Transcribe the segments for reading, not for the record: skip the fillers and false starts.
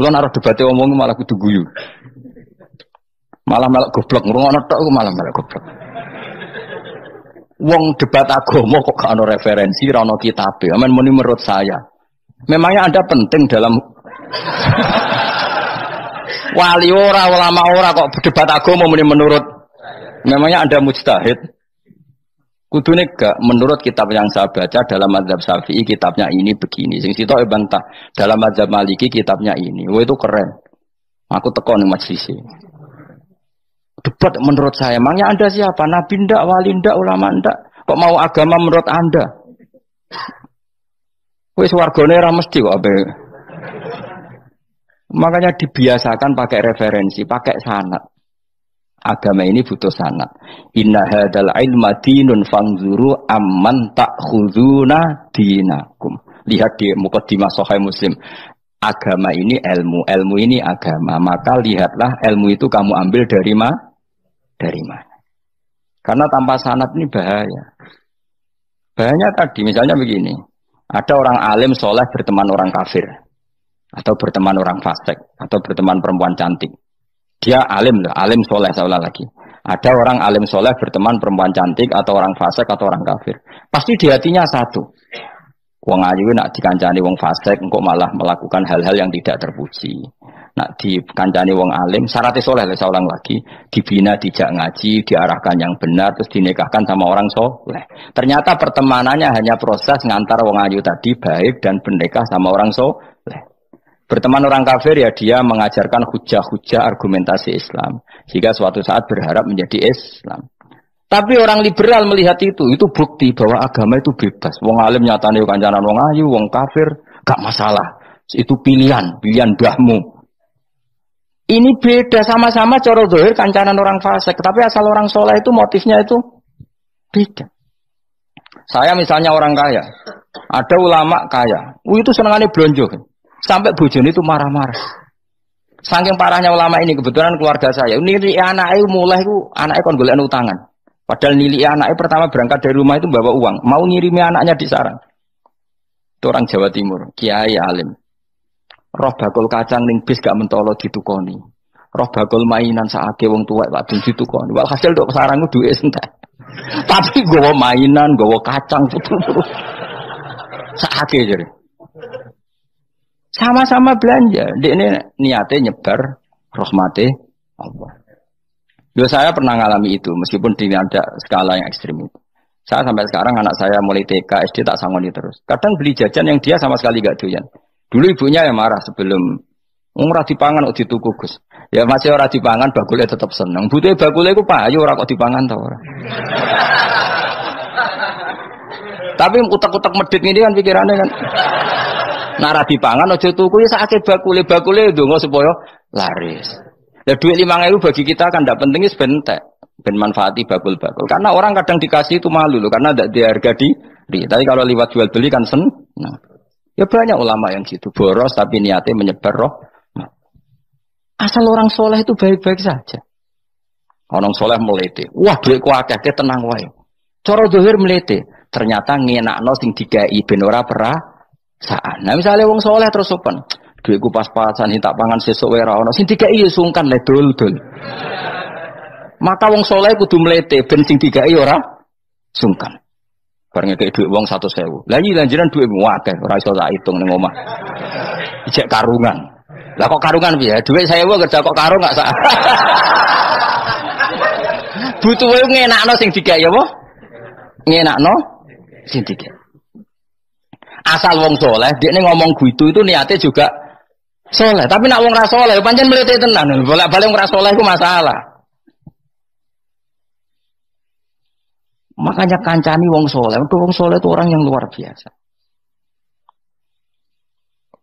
Kulo nek debate omong malah kudu guyu. Malah melok goblok ngrungokno tok malah melok goblok. Wong debat agama kok gak ono referensi, ora ono kitabe. Amen muni menurut saya. Memangnya Anda penting dalam wali ora, ulama ora kok debat agama muni menurut. Memangnya Anda mujtahid? Kudune gak menurut kitab yang saya baca dalam mazhab Syafi'i kitabnya ini begini. Sing sitok bantah dalam mazhab Maliki kitabnya ini. Wah itu keren. Aku teko ning majelis. Debat menurut saya, emangnya Anda siapa? Nabi ndak, wali ndak, ulama ndak? Kok mau agama menurut Anda? Wis wargane ora mesti kok ape. Makanya dibiasakan pakai referensi, pakai sanad. Agama ini butuh sanad. Inna hadzal ilma dinun fanzuru amman ta'khuduna dinakum. Lihat di muqaddimah Sahih Muslim. Agama ini ilmu, ilmu ini agama. Maka lihatlah ilmu itu kamu ambil dari mana? Dari mana? Karena tanpa sanad ini bahaya. Bahayanya tadi, misalnya begini. Ada orang alim soleh berteman orang kafir. Atau berteman orang fasik. Atau berteman perempuan cantik. Dia alim loh, alim soleh seolah lagi. Ada orang alim soleh berteman perempuan cantik. Atau orang fasik atau orang kafir. Pasti di hatinya satu. Wong ayu nak dikancani wong fasik, engkau malah melakukan hal-hal yang tidak terpuji. Nak dikancani wong alim, syaratnya soleh, saya ulang lagi, dibina, dijak ngaji, diarahkan yang benar, terus dinikahkan sama orang soleh. Ternyata pertemanannya hanya proses ngantar wong ayu tadi baik dan bernikah sama orang soleh. Berteman orang kafir ya dia mengajarkan hujah-hujah argumentasi Islam, sehingga suatu saat berharap menjadi Islam. Tapi orang liberal melihat itu bukti bahwa agama itu bebas. Wong alim nyatane kancanan wong ayu, wong kafir, gak masalah. Itu pilihan mbahmu. Ini beda, sama-sama cara zahir kancanan orang fasik, tapi asal orang soleh itu motifnya itu beda. Saya misalnya orang kaya, ada ulama kaya, itu senengannya blonjo, sampai bojone itu marah-marah. Saking parahnya ulama ini, kebetulan keluarga saya, ini anaknya mulai anaknya kon golek utangan. Padahal nilai anaknya pertama berangkat dari rumah itu bawa uang, mau ngirimi anaknya di sarang. Itu orang Jawa Timur, kiai alim. Roh bakul kacang ning bis gak mentolo ditukoni. Roh bakul mainan saake wong tuwek lak ditukoni. Walhasil tok sarangku duwe entek. Tapi gowo mainan, gowo kacang terus. Saake jare. Sama-sama belanja. Dekne niate nyebar rahmate Allah. Yo saya pernah ngalami itu meskipun di ada skala yang ekstrim itu. Saya sampai sekarang anak saya mulai TK, SD tak sangoni terus. Kadang beli jajan yang dia sama sekali gak doyan. Dulu ibunya yang marah sebelum ora dipangan kok dituku Gus. Ya masih ora dipangan bakule tetap seneng. Butuhe bakule iku payu ora kok dipangan ta ora. Tapi utek-utek medhit ngene kan pikirane kan. Nek ora dipangan aja tuku ya sakake bakule ndonga supaya laris. Lah duit 5.000 bagi kita kan ndak penting wis bentek. Ben manfaati bakul-bakul. Karena orang kadang dikasih itu malu loh karena ndak diharga diri. Tapi kalau lewat jual beli kan seneng. Ya banyak ulama yang gitu, boros tapi niatnya menyebar roh. Asal orang soleh itu baik-baik saja. Orang soleh melete, wah duitku akeh, tenang wae. Cara zahir melete, ternyata ngenakno sing dikai ben ora perasaan. Nah misalnya wong soleh terus sopan, duitku pas-pasan tak pangan sesuk wae ora ono, sing dikai ya sungkan le dul-dul. Maka wong soleh kudu melete ben sing dikai ora sungkan. Bareng kayak duit uang 100.000. Lah iki lanjiran duitmu akeh, ora iso tak hitung ning omah. Ijek karungan. Lah kok karungan piye? Duit 1.000 kerja kok karung gak sak. Butuhe ngenakno sing digawe apa? Ngenakno sing digawe. Asal wong soleh, dekne ngomong gitu itu niatnya juga soleh. Tapi nak wong ra soleh, pancen mlete tenan. Bolak-balik wong ra soleh iku masalah. Makanya kancani wong soleh. Untuk wong soleh itu orang yang luar biasa.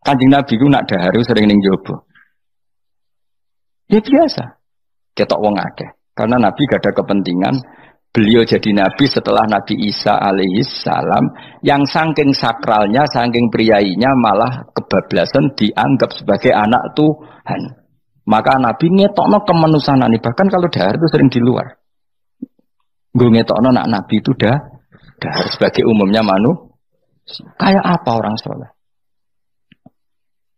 Kanjeng Nabi itu nak daharu sering ning jobo. Ya biasa. Ketok wong akeh. Karena Nabi gak ada kepentingan beliau jadi Nabi setelah Nabi Isa alaihissalam yang saking sakralnya, saking priainya malah kebablasan dianggap sebagai anak Tuhan. Maka Nabi ngetokno kemanusiaan ini. Bahkan kalau dahar itu sering di luar. Gue ngetokno nak Nabi itu dah sebagai umumnya kayak apa orang soleh.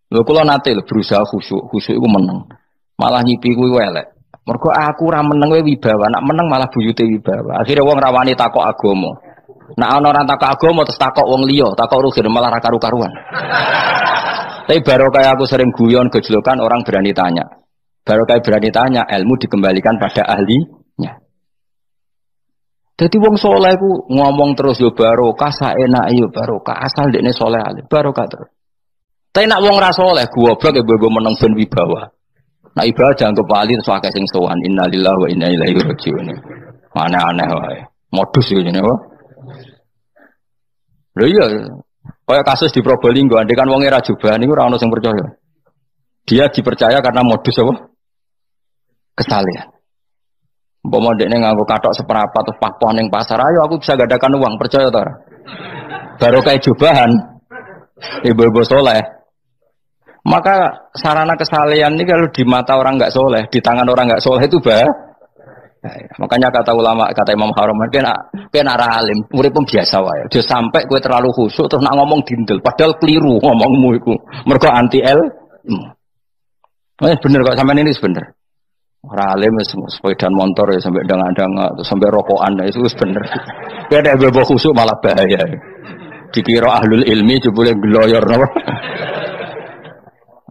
Lho kula nate lho berusaha khusyuk iku meneng. Malah nyipi kuwi elek. Mergo aku ora meneng wae wibawa, nak meneng malah buyute wibawa. Akhire wong rawani takok agama. Nak ana ora takok agama terus takok wong liya, takok rugen malah ra karu-karuan. Tapi baru kayak aku sering guyon gejlokan orang berani tanya. Baru kayak berani tanya, ilmu dikembalikan pada ahlinya. Jadi wong soleh ku ngomong terus yo barokah, saenak yo barokah, asal dekne soleh alim, barokah terus. Tapi nak wong ra soleh goblok ya bobo meneng ben wibawa. Nak ibadah jangan kepali terus akeh sing sowan innalillahi wa inna ilaihi raji'un. Aneh-aneh wae. Modus yo ngene wae. Lho iya, kaya kasus di Probolinggo, andai kan wong ra jubah niku ora ono sing percaya. Dia dipercaya karena modus apa? Kesalahan. Umpama dekne nganggo kathok seprapat terus pakpon ning pasar, ayo aku bisa gadakan uang, percaya ta ora? Baru kayak jubahan ibu-ibu soleh. Maka sarana kesalehan ini kalau di mata orang enggak soleh, di tangan orang enggak soleh itu bah. Makanya kata ulama, kata Imam Haram, kena alim, murid pun biasa wae. Dia sampai kue terlalu khusyuk terus nak ngomong dindel, padahal keliru ngomongmu itu. Mergo anti el. Bener kok sampean ini bener. Ora alim sepeda motor ya sampai dangan-dangan sampai rokokan itu bener. Beda bebo khusyuk malah bahaya. Dikira ahlul ilmi jebule gloyor napa.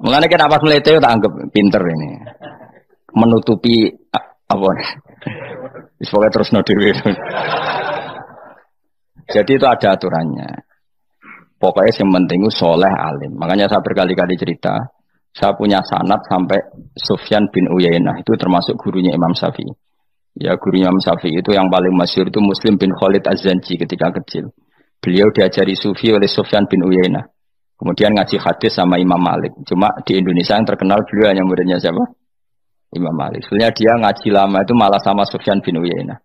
Mulane kan apa melete tak anggap pinter ini. Menutupi apa? Wis pokoke terusno dhewe. Jadi itu ada aturannya. Pokoknya yang penting itu soleh alim. Makanya saya berkali-kali cerita, saya punya sanad sampai Sufyan bin Uyainah, itu termasuk gurunya Imam Syafi'i. Ya gurunya Imam Syafi'i itu yang paling masyhur itu Muslim bin Khalid Az-Zanji ketika kecil. Beliau diajari sufi oleh Sufyan bin Uyainah. Kemudian ngaji hadis sama Imam Malik. Cuma di Indonesia yang terkenal beliau hanya muridnya siapa? Imam Malik. Sebenarnya dia ngaji lama itu malah sama Sufyan bin Uyainah.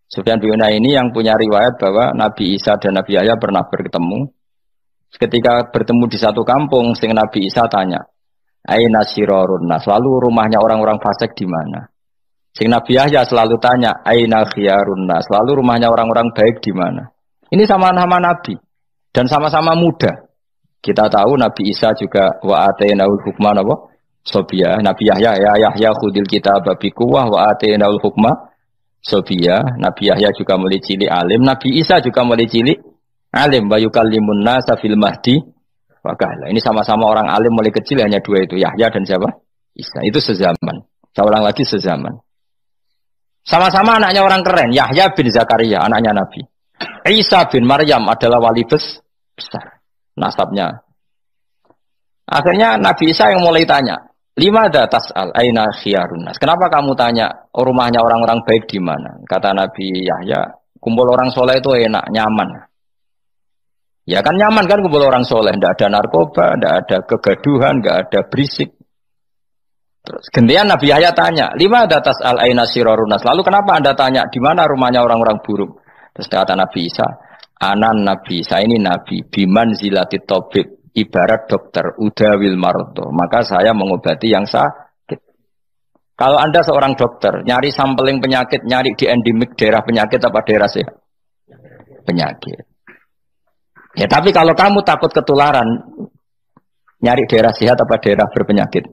Sufyan bin Uyainah ini yang punya riwayat bahwa Nabi Isa dan Nabi Yahya pernah bertemu. Ketika bertemu di satu kampung, sing Nabi Isa tanya, "Aina sirarun nas?" Selalu rumahnya orang-orang fasik di mana? Sing Nabi Yahya selalu tanya, "Aina khiyarun nas?" Selalu rumahnya orang-orang baik di mana? Ini sama-sama Nabi dan sama-sama muda. Kita tahu Nabi Isa juga wa atainaul hukma apa? Sobia. Nabi Yahya ya Yahya khudil kitab bi quwwah wa atainaul hukma sobia. Nabi Yahya juga mulai cilik alim, Nabi Isa juga mulai cilik alim wa yukallimun nasa fil mahdi wa kahla. Ini sama-sama orang alim mulai kecil, hanya dua itu, Yahya dan siapa? Isa. Itu sezaman. Saya ulang lagi sezaman. Sama-sama anaknya orang keren, Yahya bin Zakaria, anaknya Nabi. Isa bin Maryam adalah wali besar nasabnya. Akhirnya Nabi Isa yang mulai tanya, "Lima datas al aina khiyarun nas?" Kenapa kamu tanya rumahnya orang-orang baik di mana? Kata Nabi Yahya, kumpul orang soleh itu enak, nyaman. Ya kan nyaman kan kumpul orang soleh, tidak ada narkoba, tidak ada kegaduhan, tidak ada berisik. Terus gantian Nabi Yahya tanya, "Lima datas al aina sirarun nas?" Lalu kenapa Anda tanya di mana rumahnya orang-orang buruk? Terus kata Nabi Isa, "Anan Nabi, saya ini Nabi, biman zilati tobib, ibarat dokter, udawil marto. Maka saya mengobati yang sakit." Kalau Anda seorang dokter, nyari sampling penyakit, nyari di endemik daerah penyakit apa daerah sehat? Penyakit. Ya tapi kalau kamu takut ketularan, nyari daerah sehat apa daerah berpenyakit?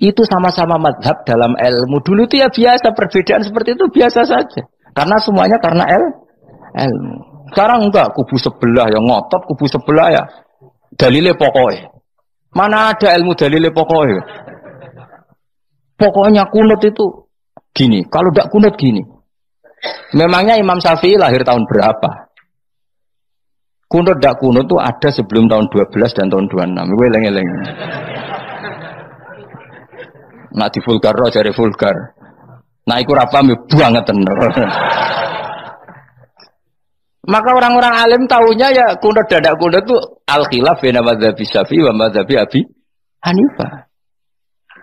Itu sama-sama mazhab dalam ilmu. Dulu itu ya biasa, perbedaan seperti itu biasa saja. Karena semuanya karena ilmu. Sekarang enggak, kubu sebelah yang ngotot, kubu sebelah ya dalile pokoknya. Mana ada ilmu dalile pokoknya? Pokoknya kunut itu gini, kalau enggak kunut gini. Memangnya Imam Syafi'i lahir tahun berapa? Kunut enggak kunut itu ada sebelum tahun 12 dan tahun 26. Gue eleng-eleng. Nah di vulgar roh jadi vulgar. Nah iku ra paham banget tenan. Maka orang-orang alim tahunya ya kunut dadak kunut itu al-khilaf baina madzhab Syafi'i wa madzhab Abi Hanifah.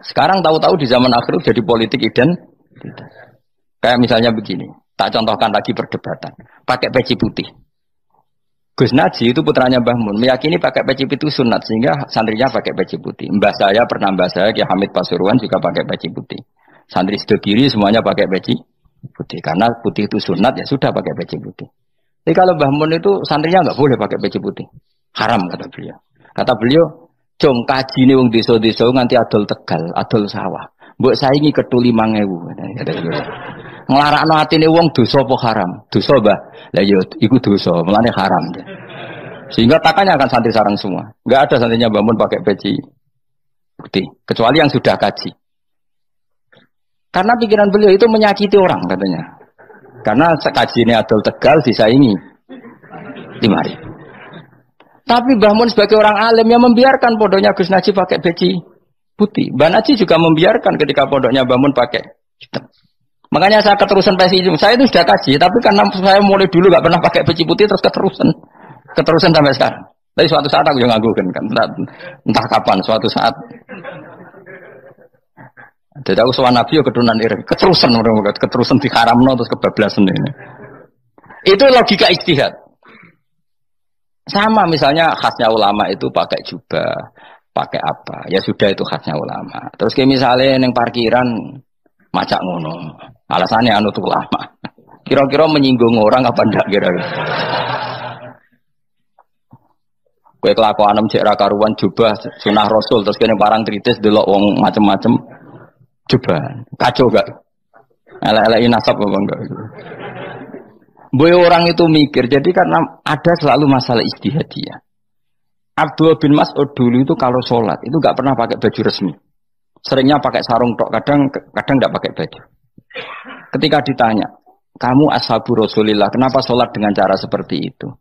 Sekarang tahu-tahu di zaman akhir jadi politik identitas. Kayak misalnya begini, tak contohkan lagi perdebatan. Pakai peci putih. Gus Naji itu putranya Mbah Mun, meyakini pakai peci putih sunat sehingga santrinya pakai peci putih. Mbah saya Ki Hamid Pasuruan juga pakai peci putih. Santri sebelah kiri semuanya pakai peci putih karena putih itu sunat, ya sudah pakai peci putih. Tapi kalau Mbah Mun itu santrinya nggak boleh pakai peci putih, haram kata beliau. Kata beliau Cung kajine wong desa-desa nganti adol Tegal, adol sawah. Mbok saingi ketu 5.000. Nglarakno atine wong dosa apa haram? Dosa, Mbah. Lah ya iku dosa, mulane haram. Sehingga takanya akan santri sarang semua. Enggak ada santrinya bangun pakai peci putih, kecuali yang sudah kaji. Karena pikiran beliau itu menyakiti orang katanya. Karena kaji ini adol Tegal disaingi 5.000. Tapi Mbah Mun sebagai orang alim yang membiarkan pondoknya Gus Najib pakai peci putih. Mbah Najib juga membiarkan ketika pondoknya Mbah Mun pakai hitam. Makanya saya keterusan peci itu. Saya itu sudah kaji, tapi karena saya mulai dulu gak pernah pakai peci putih terus keterusan sampai sekarang. Tapi suatu saat aku juga ngagukan kan, entah kapan suatu saat. Jadi aku soal Nabi ya keturunan iri, keterusan diharamno terus kebablasan ini. Itu logika ijtihad. Sama misalnya khasnya ulama itu pakai jubah, pakai apa? Ya sudah itu khasnya ulama. Terus kayak misalnya yang parkiran macak ngono, alasannya anut ulama. Kira-kira menyinggung orang apa ndak kira-kira? Kue kelakuan cek ra karuan jubah sunah Rasul terus kene parang tritis delok wong macem-macem jubah. Kacau gak? Elek-eleki nasab apa enggak? Boy orang itu mikir, jadi karena ada selalu masalah ijtihadiyah. Abdullah bin Mas'ud dulu itu kalau sholat itu nggak pernah pakai baju resmi, seringnya pakai sarung tok, kadang nggak pakai baju. Ketika ditanya, kamu ashabu Rasulillah, kenapa sholat dengan cara seperti itu?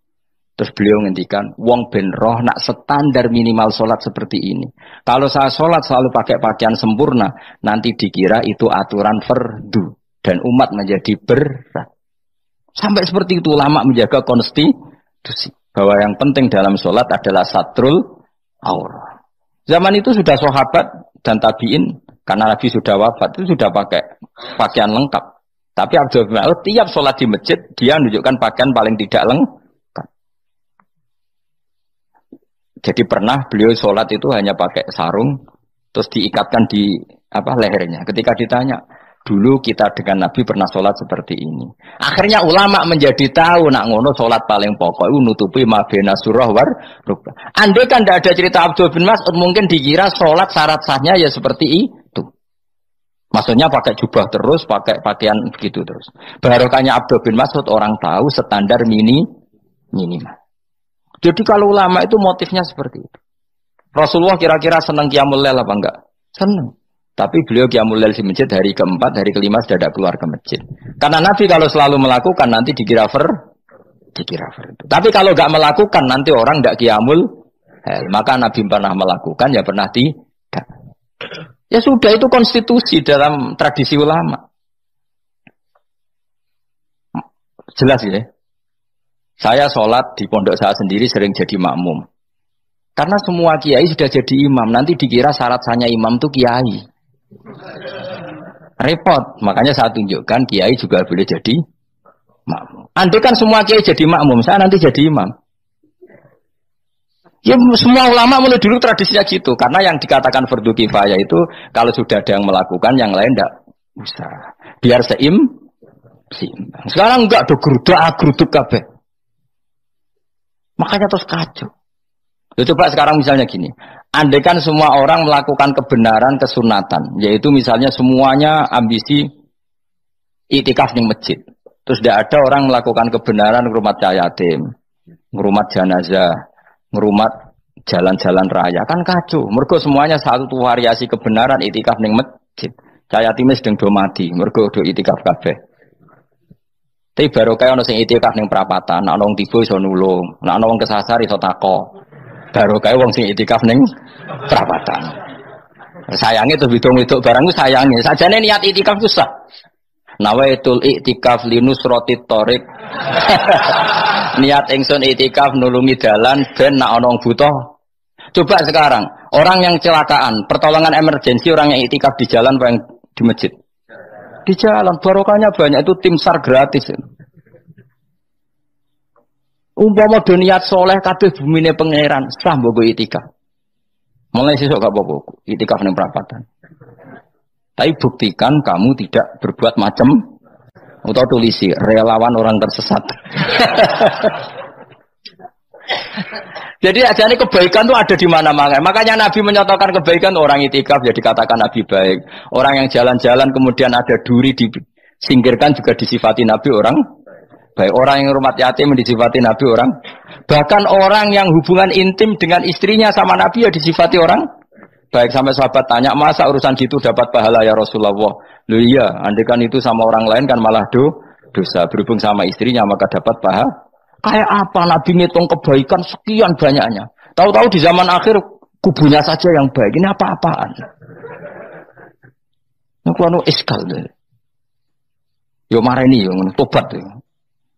Terus beliau ngendikan, wong ben roh nak standar minimal sholat seperti ini. Kalau saya sholat selalu pakai pakaian sempurna, nanti dikira itu aturan fardu dan umat menjadi berat. Sampai seperti itu ulama menjaga konstitusi bahwa yang penting dalam sholat adalah satrul aurah. Zaman itu sudah sahabat dan tabiin karena Nabi sudah wafat itu sudah pakai pakaian lengkap. Tapi Abdul bin Mas'ud tiap sholat di masjid dia menunjukkan pakaian paling tidak lengkap. Jadi pernah beliau sholat itu hanya pakai sarung terus diikatkan di lehernya. Ketika ditanya, dulu kita dengan Nabi pernah sholat seperti ini. Akhirnya ulama menjadi tahu nak ngono sholat paling pokok itu nutupi mabena surah war rukbah. Andai kan tidak ada cerita Abdul bin Mas'ud mungkin dikira sholat syarat sahnya ya seperti itu. Maksudnya pakai jubah terus, pakai pakaian begitu terus. Barokahnya Abdul bin Mas'ud orang tahu standar minimal. Jadi kalau ulama itu motifnya seperti itu. Rasulullah kira-kira senang qiyamul lail apa enggak? Senang. Tapi beliau qiyamul lail di masjid hari keempat, hari kelima sudah tidak keluar ke masjid. Karena Nabi kalau selalu melakukan nanti dikira fardu. Tapi kalau enggak melakukan nanti orang enggak qiyamul lail. Maka Nabi pernah melakukan ya pernah tidak. Ya sudah itu konstitusi dalam tradisi ulama. Jelas ya. Saya sholat di pondok saya sendiri sering jadi makmum. Karena semua kiai sudah jadi imam. Nanti dikira syarat sahnya imam itu kiai. Repot. Makanya saya tunjukkan kiai juga boleh jadi makmum. Andai kan semua kiai jadi makmum, saya nanti jadi imam. Ya semua ulama mulai dulu tradisinya gitu. Karena yang dikatakan fardu kifayah itu kalau sudah ada yang melakukan, yang lain tidak usah. Biar seimbang. Sekarang enggak ada geruduk kabeh. Makanya terus kacau. Coba sekarang misalnya gini. Andai kan semua orang melakukan kebenaran kesunatan, yaitu misalnya semuanya ambisi itikaf di masjid. Terus tidak ada orang melakukan kebenaran ngerumat yatim, ngerumat jenazah, ngerumat jalan-jalan raya. Kan kacau. Mergo semuanya satu variasi kebenaran itikaf di masjid. Yatim sedang do mati, mergo do itikaf kabeh. Tapi baru kayak ono sing itikaf ning perapatan, nek ono wong tiba iso nulung, nek ono wong kesasar iso tako. Baru kayak wong sing itikaf ning perapatan. Sayange tuh bidung-bidung barang ku sayange. Sajane niat itikaf ku sah. Nawaitul iktikaf linusratit thoriq. Niat ingsun itikaf nulungi dalan ben nek ana wong butuh. Coba sekarang, orang yang kecelakaan, pertolongan emergensi orang yang itikaf di jalan apa yang di masjid? Di jalan, barokahnya banyak, itu tim SAR gratis. Umpama do niat soleh kabeh bumine pangeran, sah mbok itikaf. Mulai sesuk gak apa-apa, itikaf ning perapatan. Tapi buktikan kamu tidak berbuat macam atau tulisi relawan orang tersesat. Jadi ajane kebaikan itu ada di mana-mana. Makanya Nabi menyatakan kebaikan orang itikaf ya dikatakan Nabi baik. Orang yang jalan-jalan kemudian ada duri disingkirkan juga disifati Nabi orang baik. Orang yang rumah yatim disifati Nabi orang. Bahkan orang yang hubungan intim dengan istrinya sama Nabi ya disifati orang baik. Sampai sahabat tanya, masa urusan gitu dapat pahala ya Rasulullah? Loh iya, andekan itu sama orang lain kan malah dosa. Berhubung sama istrinya maka dapat pahala. Kayak apa Nabi ngitung kebaikan sekian banyaknya. Tahu-tahu di zaman akhir kubunya saja yang baik. Ini apa-apaan? Ini kuano iskal deh. Yo mareni yo tobat yo.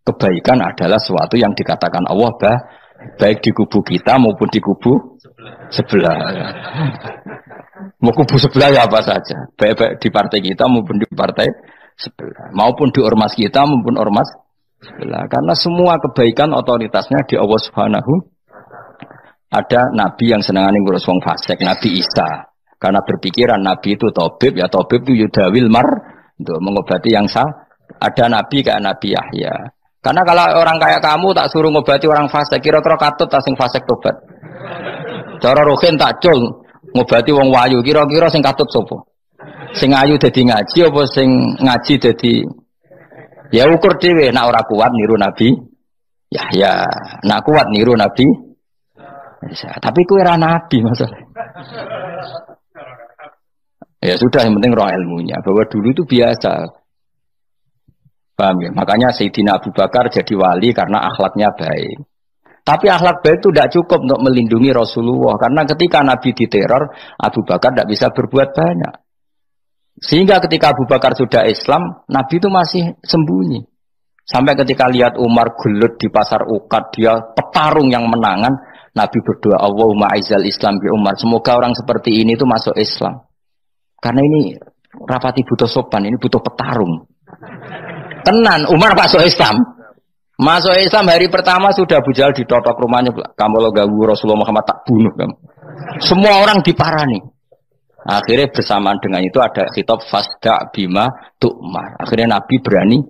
Kebaikan adalah sesuatu yang dikatakan Allah baik di kubu kita maupun di kubu sebelah. Mau kubu sebelah ya apa saja. Baik di partai kita maupun di partai sebelah. Maupun di ormas kita maupun ormas sebelah. Karena semua kebaikan otoritasnya di Allah Subhanahu. Ada Nabi yang senangane ngurus wong fasik, Nabi Isa. Karena berpikiran Nabi itu tabib, ya tabib itu yudawil untuk mengobati yang sah. Ada Nabi kayak Nabi Yahya. Karena kalau orang kayak kamu tak suruh ngobati orang fasik, kira-kira katut tak sing fasik tobat. Cara rohin tak cul ngobati wong wayu, kira-kira sing katut sapa? Sing ayu dadi ngaji apa sing ngaji dadi ya ukur dhewe, nak ora kuat niru Nabi Yahya, nak kuat niru Nabi Isa. Tapi kowe ora nabi masalah. Ya sudah, yang penting roh ilmunya, bahwa dulu itu biasa. Paham ya? Makanya Sayyidina Abu Bakar jadi wali karena akhlaknya baik. Tapi akhlak baik itu tidak cukup untuk melindungi Rasulullah. Karena ketika Nabi diteror, Abu Bakar tidak bisa berbuat banyak. Sehingga ketika Abu Bakar sudah Islam, Nabi itu masih sembunyi. Sampai ketika lihat Umar gelut di pasar Uqad, dia petarung yang menangan, Nabi berdoa, Allahumma aizal Islam bi Umar. Semoga orang seperti ini itu masuk Islam. Karena ini rapati butuh sopan, ini butuh petarung. Tenan, Umar masuk Islam. Masuk Islam hari pertama sudah Abu Jahal ditotok rumahnya. Kamu lo ganggu Rasulullah Muhammad tak bunuh kamu. Semua orang diparani. Akhirnya bersamaan dengan itu ada khitab fasda bima tu'mar. Akhirnya Nabi berani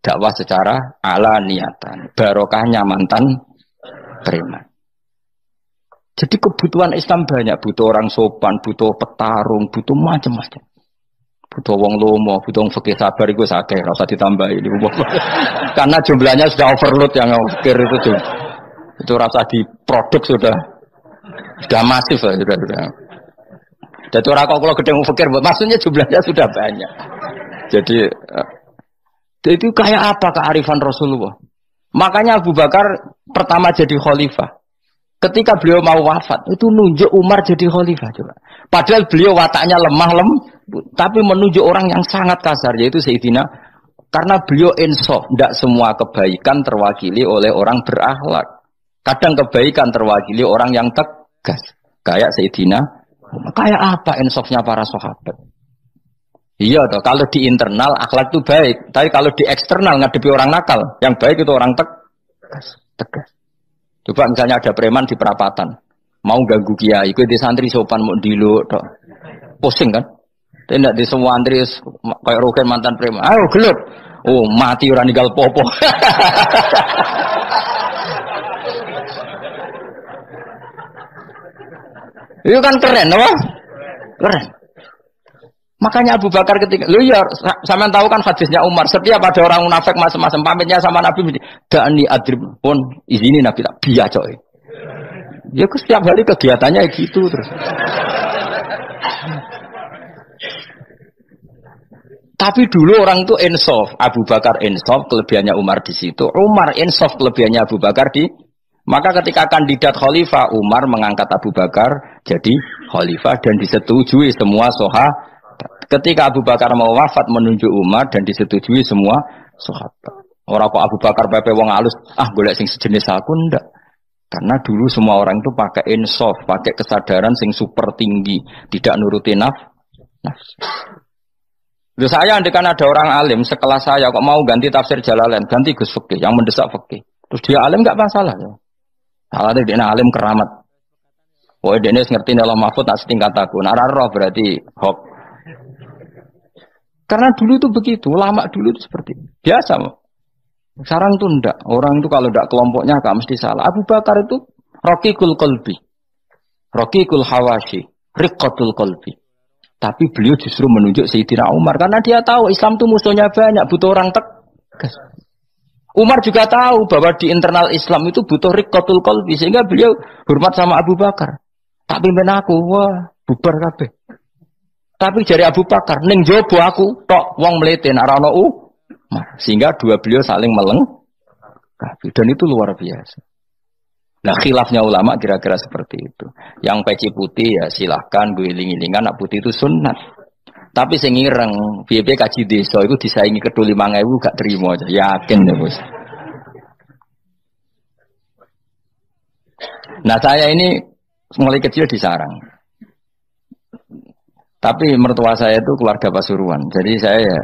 dakwah secara ala niatan. Barokahnya mantan preman. Jadi kebutuhan Islam banyak. Butuh orang sopan, butuh petarung, butuh macam-macam. Butuh wong lomo, butuh wong fikih sabar itu sakeh, rasa ditambahi. Karena jumlahnya sudah overload yang fikir itu rasa di produk sudah masif lah, sudah. Jadi orang kalau gede wong fikir, maksudnya jumlahnya sudah banyak. Jadi itu kayak apa kearifan Rasulullah? Makanya Abu Bakar pertama jadi khalifah. Ketika beliau mau wafat, itu nunjuk Umar jadi khalifah coba. Padahal beliau wataknya lemah tapi menunjuk orang yang sangat kasar, yaitu Sayyidina. Karena beliau insaf, tidak semua kebaikan terwakili oleh orang berakhlak. Kadang kebaikan terwakili orang yang tegas, kayak Sayyidina. Kayak apa insafnya para sahabat? Iya toh, kalau di internal akhlak itu baik, tapi kalau di eksternal ngadepi orang nakal, yang baik itu orang tegas. Coba misalnya ada preman di perapatan, mau ganggu kiai, itu di santri sopan mau diluk, pusing kan? Tidak di semua antri kayak roken mantan preman, ayo gelut, oh mati orang ninggal popo. Itu kan keren, apa? Keren. Makanya Abu Bakar ketika, lu ya, sama tahu kan hadisnya Umar, setiap ada orang munafik macam-macam pamitnya sama Nabi, dani adrib pun izini Nabi tak biar coy. Ya setiap hari kegiatannya gitu terus. Tapi dulu orang itu insaf, Abu Bakar insaf, kelebihannya Umar di situ. Umar insaf, kelebihannya Abu Bakar di. Maka ketika kandidat khalifah, Umar mengangkat Abu Bakar jadi khalifah dan disetujui semua sahabat. Ketika Abu Bakar mau wafat menunjuk Umar dan disetujui semua sahabat. Orang kok Abu Bakar pepe wong halus, golek sing sejenis aku ndak. Karena dulu semua orang itu pakai insaf, pakai kesadaran sing super tinggi, tidak nuruti nafsu. Terus saya andekan ada orang alim sekelas saya kok mau ganti tafsir Jalalain, ganti Gus Fikih yang mendesak fikih. Terus dia alim enggak masalah ya. Salahnya dia alim keramat. Oh dia ngerti dalam mahfud tak setingkat aku. Roh berarti hok. Karena dulu itu begitu, lama dulu itu seperti itu. Biasa. Sekarang tuh ndak. Orang itu kalau ndak kelompoknya gak mesti salah. Abu Bakar itu Raqiqul Qalbi, Raqiqul Hawashi, Riqqatul Qalbi. Tapi beliau justru menunjuk Sayyidina Umar karena dia tahu Islam itu musuhnya banyak, butuh orang tegas. Umar juga tahu bahwa di internal Islam itu butuh riqqatul qalbi sehingga beliau hormat sama Abu Bakar. Tak pimpin aku, wah bubar kabeh. Tapi dari Abu Bakar, ning jobo aku tok wong mlete nek ora ono Umar. Sehingga dua beliau saling melengkapi dan itu luar biasa. Nah khilafnya ulama kira-kira seperti itu. Yang peci putih ya silahkan gue iling-ilingan, nak putih itu sunnat. Tapi sing ireng, piye kaji desa itu disaingi kedua 5.000 gak terima aja. Yakin ya bos. Nah saya ini mulai kecil di sarang. Tapi mertua saya itu keluarga Pasuruan. Jadi saya ya,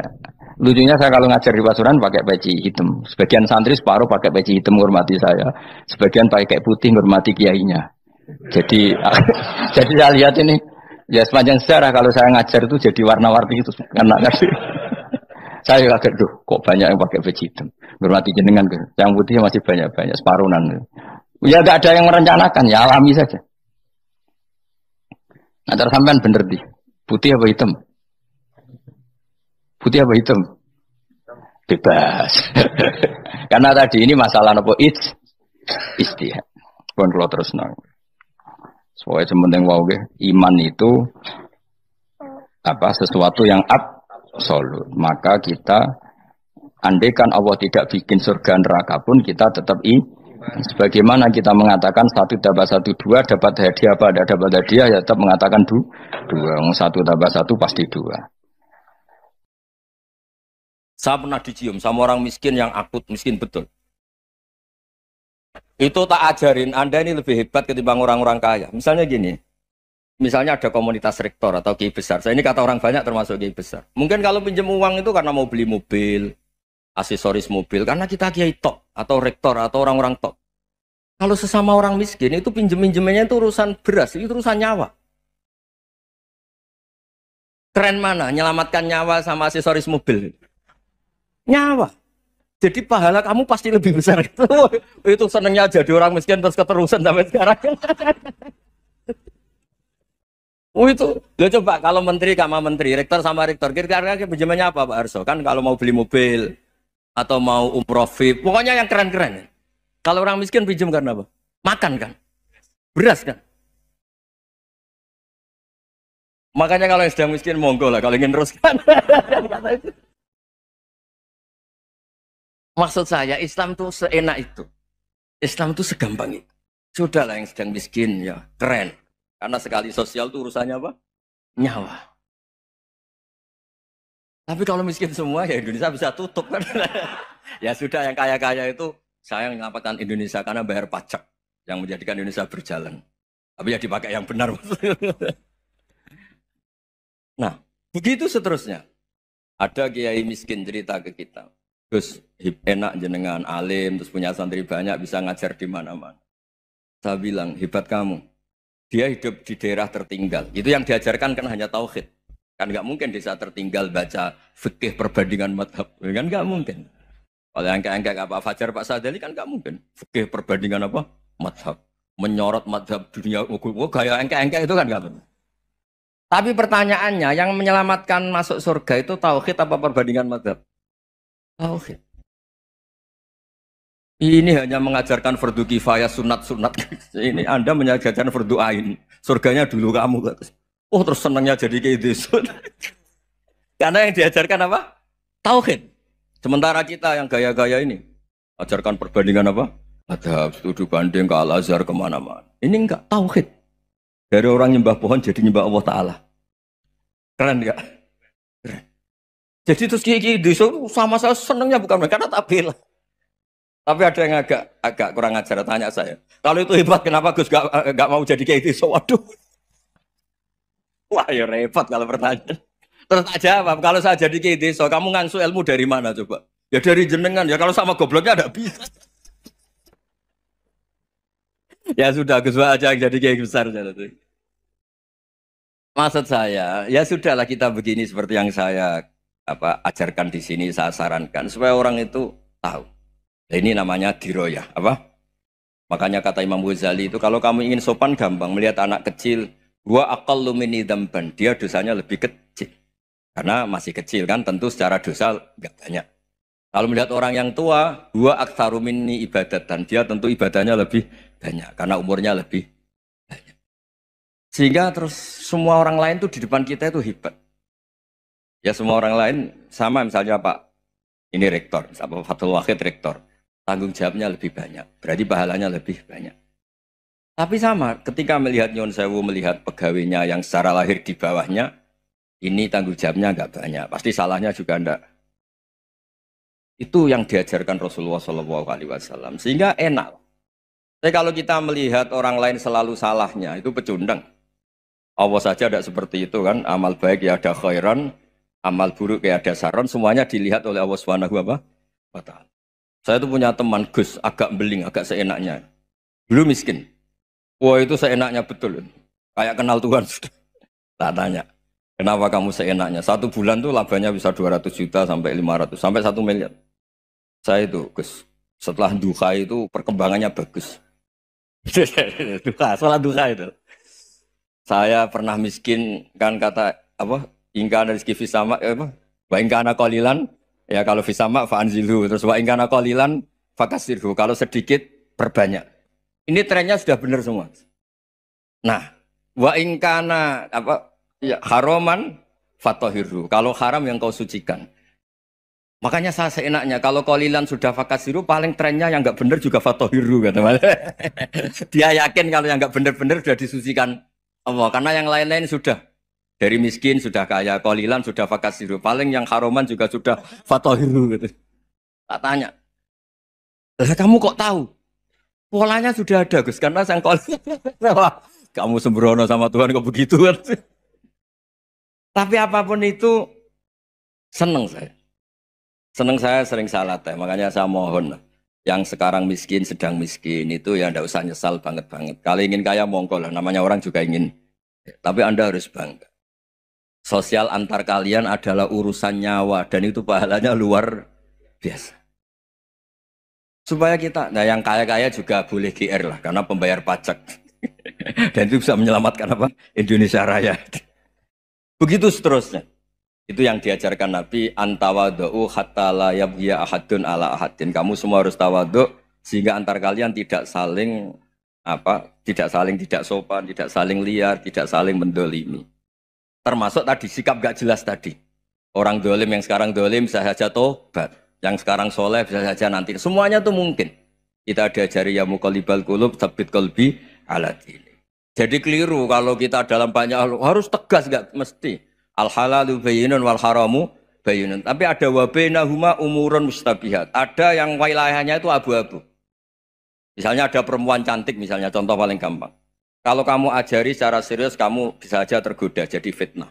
lucunya saya kalau ngajar di Pasuruan pakai peci hitam. Sebagian santri separuh pakai peci hitam menghormati saya. Sebagian pakai putih menghormati kiainya. Jadi jadi saya lihat ini ya sepanjang sejarah kalau saya ngajar itu jadi warna-warni itu karena kasih. Saya kaget tuh kok banyak yang pakai peci hitam. Menghormati jenengan gitu. Yang putih masih banyak separuhan. Ya enggak ada yang merencanakan, ya alami saja. Nah, sampean bener di. Putih apa hitam? Putih apa hitam? Bebas. Karena tadi ini masalah apa istihad. Pun kalau terus nang. Soalnya sementing wow iman itu apa sesuatu yang absolut. Maka kita andaikan Allah tidak bikin surga neraka pun kita tetap sebagaimana kita mengatakan 1 tambah 1 2 dapat hadiah apa? Ada dapat hadiah ya tetap mengatakan 2. 1 tambah 1 pasti 2. Saya pernah dicium sama orang miskin yang akut miskin betul. Itu tak ajarin Anda ini lebih hebat ketimbang orang-orang kaya. Misalnya gini, misalnya ada komunitas rektor atau kiai besar. Saya ini kata orang banyak termasuk kiai besar. Mungkin kalau pinjam uang itu karena mau beli mobil, aksesoris mobil, karena kita kiai tok atau rektor atau orang-orang tok. Kalau sesama orang miskin itu pinjem-pinjemannya itu urusan beras, itu urusan nyawa. Keren mana? Nyelamatkan nyawa sama aksesoris mobil. Nyawa. Jadi pahala kamu pasti lebih besar itu. Itu senangnya jadi orang miskin terus keterusan sampai sekarang. Itu. Lo coba kalau menteri sama menteri, rektor sama rektor, kira-kira pinjamannya apa Pak Arso? Kan kalau mau beli mobil atau mau umroh VIP, pokoknya yang keren-keren. Kalau orang miskin pinjam karena apa? Makan kan? Beras kan? Makanya kalau yang sedang miskin monggo lah kalau ingin teruskan. Maksud saya Islam tuh seenak itu. Islam tuh segampang itu. Sudahlah yang sedang miskin ya keren. Karena sekali sosial tuh urusannya apa? Nyawa. Tapi kalau miskin semua ya Indonesia bisa tutup kan. Ya sudah yang kaya-kaya itu saya mengatakan Indonesia karena bayar pajak yang menjadikan Indonesia berjalan. Tapi ya dipakai yang benar. Nah, begitu seterusnya. Ada kiai miskin cerita ke kita. Terus enak jenengan alim, terus punya santri banyak, bisa ngajar di mana-mana. Saya bilang, hebat kamu. Dia hidup di daerah tertinggal. Itu yang diajarkan kan hanya tauhid. Kan nggak mungkin desa tertinggal baca fikih perbandingan madhab. Kan nggak mungkin. Kalau yang kayak Pak Fajar, Pak Sadali kan nggak mungkin. Fikih perbandingan apa? Madhab. Menyorot madhab dunia. Gaya engke-engke itu kan nggak mungkin. Tapi pertanyaannya, yang menyelamatkan masuk surga itu tauhid apa perbandingan madhab? Tauhid. Ini hanya mengajarkan fardu kifayah sunat-sunat. Ini Anda mengajarkan fardu ain. Surganya dulu kamu. Oh terus senangnya jadi kayak desun. Karena yang diajarkan apa? Tauhid. Sementara kita yang gaya-gaya ini ajarkan perbandingan apa? Madhab, studi banding ke Al-Azhar kemana-mana. Ini enggak tauhid. Dari orang nyembah pohon jadi nyembah Allah Ta'ala. Keren enggak? Keren. Jadi terus kiai desun sama saya senangnya bukan karena tak bela. Tapi ada yang agak kurang ajar tanya saya. Kalau itu hebat kenapa Gus gak mau jadi kiai desun? Waduh. Wah ya repot kalau pertanyaan. Terus tak jawab, kalau saya jadi kiai desun, kamu ngangsu ilmu dari mana coba? Ya dari jenengan, ya kalau sama gobloknya ada bisa. Ya sudah, Gus aja yang jadi kiai besar. Maksud saya, ya sudahlah kita begini seperti yang saya ajarkan di sini, saya sarankan supaya orang itu tahu. Nah, ini namanya diroyah. Apa? Makanya kata Imam Ghazali itu kalau kamu ingin sopan gampang melihat anak kecil, gua aqallu minni dzamban, dia dosanya lebih kecil. Karena masih kecil kan tentu secara dosa enggak banyak. Kalau melihat orang yang tua, gua aktsaru minni ibadatan, dia tentu ibadahnya lebih banyak karena umurnya lebih banyak. Sehingga terus semua orang lain tuh di depan kita itu hebat. Ya semua orang lain sama misalnya Pak ini rektor, misalnya Fathul Wahid rektor, tanggung jawabnya lebih banyak, berarti pahalanya lebih banyak. Tapi sama, ketika melihat Nyon Sewu, melihat pegawainya yang secara lahir di bawahnya, ini tanggung jawabnya nggak banyak, pasti salahnya juga enggak. Itu yang diajarkan Rasulullah SAW, sehingga enak. Tapi kalau kita melihat orang lain selalu salahnya, itu pecundang. Allah saja tidak seperti itu kan, amal baik ya ada khairan, amal buruk ya ada saron, semuanya dilihat oleh Allah Subhanahu wa Ta'ala. Saya tuh punya teman Gus, agak beling, agak seenaknya. Dulu miskin. Wah itu seenaknya betul. Kayak kenal Tuhan sudah. Tak tanya, kenapa kamu seenaknya? 1 bulan tuh labanya bisa 200 juta sampai 500, sampai 1 miliar. Saya itu Gus, setelah duha itu perkembangannya bagus. Duha, sholat duha itu. Saya pernah miskin, kan kata apa? Ingkana rizki fisama, apa? Wa ingkana qalilan, ya kalau fisama fa'anzilhu. Terus wa ingkana qalilan fakasirhu. Kalau sedikit, perbanyak. Ini trennya sudah benar semua. Nah, wa ingkana apa? Ya, haroman fatohirhu. Kalau haram yang kau sucikan. Makanya saya seenaknya, kalau qalilan sudah fakasiru, paling trennya yang nggak benar juga fatohiru. Kata dia yakin kalau yang nggak benar-benar sudah disucikan Allah. Karena yang lain-lain sudah. Dari miskin sudah kaya, qalilan sudah fakasiru. Paling yang haroman juga sudah fatohiru. Gitu. Tak tanya. Kamu kok tahu? Polanya sudah ada, Gus. Karena sang qalilan. Kamu sembrono sama Tuhan kok begitu. Tapi apapun itu, seneng saya. Seneng saya sering salah teh, makanya saya mohon yang sekarang miskin, sedang miskin itu ya ndak usah nyesal banget-banget. Kalau ingin kaya monggo lah, namanya orang juga ingin. Tapi Anda harus bangga. Sosial antar kalian adalah urusan nyawa dan itu pahalanya luar biasa. Supaya kita, nah yang kaya-kaya juga boleh GR lah, karena pembayar pajak. Dan itu bisa menyelamatkan apa? Indonesia Raya. Begitu seterusnya. Itu yang diajarkan Nabi, antawadhu hatta la yabghiya ahadun ala ahadin. Kamu semua harus tawadhu sehingga antar kalian tidak saling tidak sopan, tidak saling liar, tidak saling mendolimi. Termasuk tadi sikap gak jelas tadi. Orang dolim yang sekarang dolim bisa saja tobat, yang sekarang soleh bisa saja nanti. Semuanya itu mungkin. Kita diajari ya muqallibal qulub tsabbit qalbi ala dini. Jadi keliru kalau kita dalam banyak hal harus tegas, gak mesti. Al halalu bayyinun wal haramu bayyinun. Tapi ada wa bainahuma umurun mustabihat. Ada yang wilayahnya itu abu-abu. Misalnya ada perempuan cantik misalnya, contoh paling gampang. Kalau kamu ajari secara serius, kamu bisa aja tergoda jadi fitnah.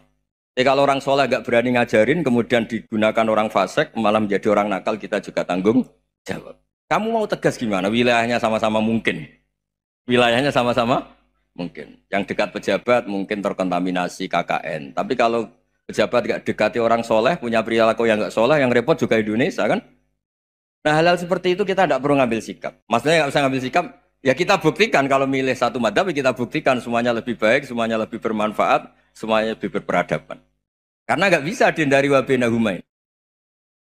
Tapi kalau orang soleh gak berani ngajarin, kemudian digunakan orang fasik, malah menjadi orang nakal, kita juga tanggung jawab. Kamu mau tegas gimana? Wilayahnya sama-sama mungkin. Wilayahnya sama-sama mungkin. Yang dekat pejabat mungkin terkontaminasi KKN. Tapi kalau pejabat gak dekati orang soleh, punya perilaku yang gak soleh, yang repot juga Indonesia kan? Nah hal-hal seperti itu kita tidak perlu ngambil sikap. Maksudnya nggak usah ngambil sikap, ya kita buktikan kalau milih satu madhab, kita buktikan semuanya lebih baik, semuanya lebih bermanfaat, semuanya lebih berperadaban. Karena nggak bisa dihindari wabena humain.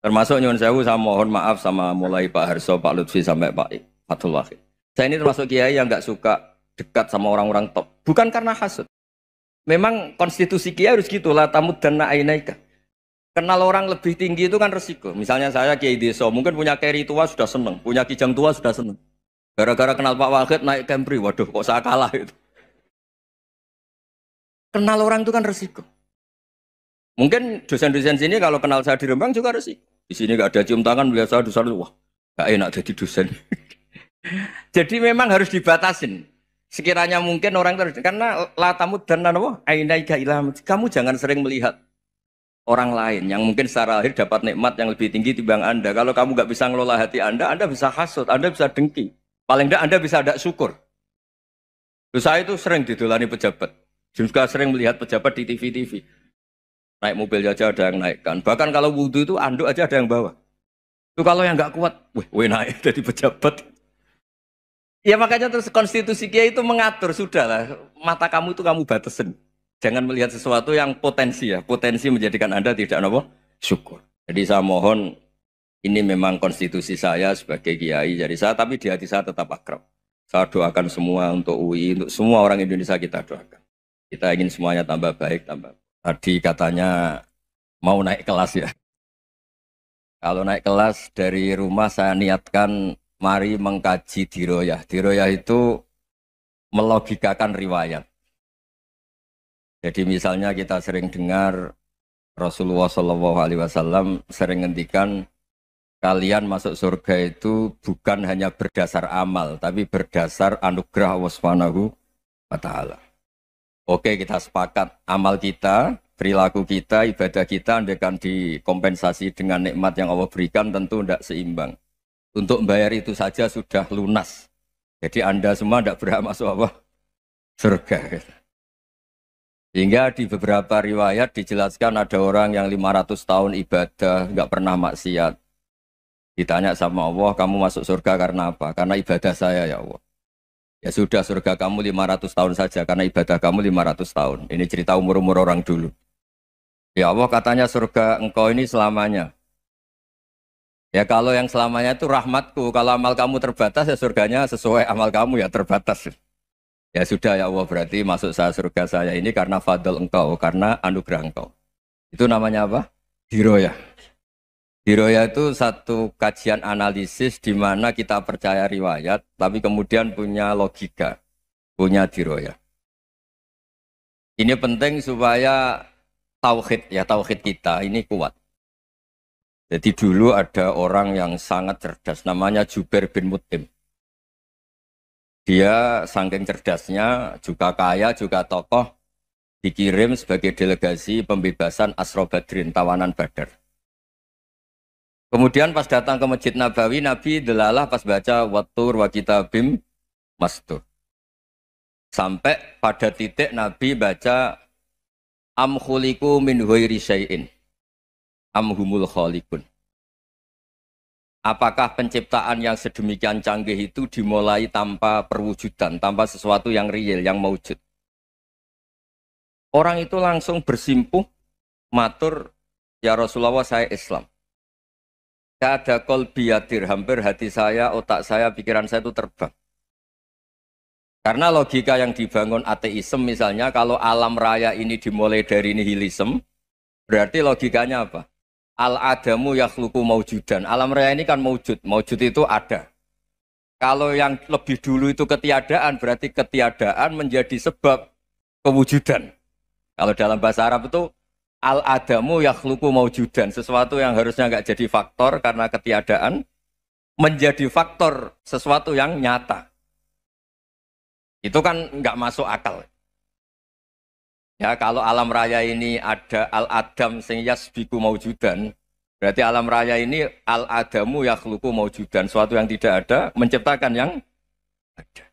Termasuk nyuwun sewu, saya mohon maaf sama mulai Pak Harso, Pak Lutfi sampai Pak Fathul Wahid. Saya ini termasuk kiai yang nggak suka dekat sama orang-orang top. Bukan karena hasud. Memang konstitusi kiai harus gitu, la tamud dan na'inaika. Kenal orang lebih tinggi itu kan resiko. Misalnya saya kiai desa, mungkin punya keri tua sudah seneng, punya kijang tua sudah seneng. Gara-gara kenal Pak Wahid naik Kempri, waduh kok saya kalah itu. Kenal orang itu kan resiko. Mungkin dosen-dosen sini kalau kenal saya di Rembang juga resiko. Di sini gak ada cium tangan, biasa dosen, wah gak enak jadi dosen. Jadi memang harus dibatasin. Sekiranya mungkin orang terus, karena latamud dan nanawa, ainaika ilham. Kamu jangan sering melihat orang lain yang mungkin secara lahir dapat nikmat yang lebih tinggi timbang Anda. Kalau kamu nggak bisa ngelola hati Anda bisa hasut, Anda bisa dengki. Paling tidak Anda bisa ada syukur. Terus saya itu sering didolani pejabat. Juga sering melihat pejabat di TV-TV. Naik mobil aja ada yang naikkan. Bahkan kalau wudhu itu anduk aja ada yang bawa. Itu kalau yang nggak kuat, weh naik jadi pejabat. Ya makanya terus konstitusi Kiai itu mengatur, sudahlah, mata kamu itu kamu batasin. Jangan melihat sesuatu yang potensi ya, potensi menjadikan Anda tidak apa? Syukur. Jadi saya mohon, ini memang konstitusi saya sebagai Kiai, jadi saya, tapi di hati saya tetap akrab. Saya doakan semua untuk UI, untuk semua orang Indonesia kita doakan. Kita ingin semuanya tambah baik, tambah. Tadi katanya mau naik kelas ya. Kalau naik kelas dari rumah saya niatkan mari mengkaji diroyah. Diroyah itu melogikakan riwayat. Jadi misalnya kita sering dengar Rasulullah SAW sering ngendikan kalian masuk surga itu bukan hanya berdasar amal, tapi berdasar anugerah Allah Subhanahu wa Ta'ala. Oke, kita sepakat amal kita, perilaku kita, ibadah kita andaikan dikompensasi dengan nikmat yang Allah berikan tentu tidak seimbang. Untuk membayar itu saja sudah lunas. Jadi Anda semua tidak berhak masuk apa? Surga. Sehingga di beberapa riwayat dijelaskan ada orang yang 500 tahun ibadah, nggak pernah maksiat. Ditanya sama Allah, kamu masuk surga karena apa? Karena ibadah saya ya Allah. Ya sudah, surga kamu 500 tahun saja karena ibadah kamu 500 tahun. Ini cerita umur-umur orang dulu. Ya Allah katanya surga engkau ini selamanya. Ya kalau yang selamanya itu rahmatku. Kalau amal kamu terbatas ya surganya sesuai amal kamu ya terbatas. Ya sudah ya Allah, berarti masuk saya surga saya ini karena fadl engkau, karena anugerah engkau. Itu namanya apa? Diroyah. Diroyah itu satu kajian analisis di mana kita percaya riwayat, tapi kemudian punya logika, punya diroyah. Ini penting supaya tauhid kita ini kuat. Jadi dulu ada orang yang sangat cerdas, namanya Jubair bin Mut'im. Dia saking cerdasnya, juga kaya, juga tokoh, dikirim sebagai delegasi pembebasan Asra Badrin, tawanan Badar. Kemudian pas datang ke Masjid Nabawi, Nabi delalah pas baca Wattur wa kitabim mastur. Sampai pada titik Nabi baca Am khuliqu min ghairi syai'in am humul khaliqun. Apakah penciptaan yang sedemikian canggih itu dimulai tanpa perwujudan, tanpa sesuatu yang real, yang maujud. Orang itu langsung bersimpuh, matur, ya Rasulullah saya Islam. Ada kolbi yadir, hampir hati saya, otak saya, pikiran saya itu terbang. Karena logika yang dibangun ateisme misalnya, kalau alam raya ini dimulai dari nihilisme, berarti logikanya apa? Al-adamu yakhluqu maujudan. Alam raya ini kan maujud, maujud itu ada. Kalau yang lebih dulu itu ketiadaan, berarti ketiadaan menjadi sebab kewujudan. Kalau dalam bahasa Arab itu, al-adamu yakhluqu maujudan, sesuatu yang harusnya nggak jadi faktor karena ketiadaan menjadi faktor sesuatu yang nyata. Itu kan nggak masuk akal. Ya kalau alam raya ini ada al-adam sing yasbiku maujudan, berarti alam raya ini al-adamu yakhluqu maujudan, sesuatu yang tidak ada menciptakan yang ada.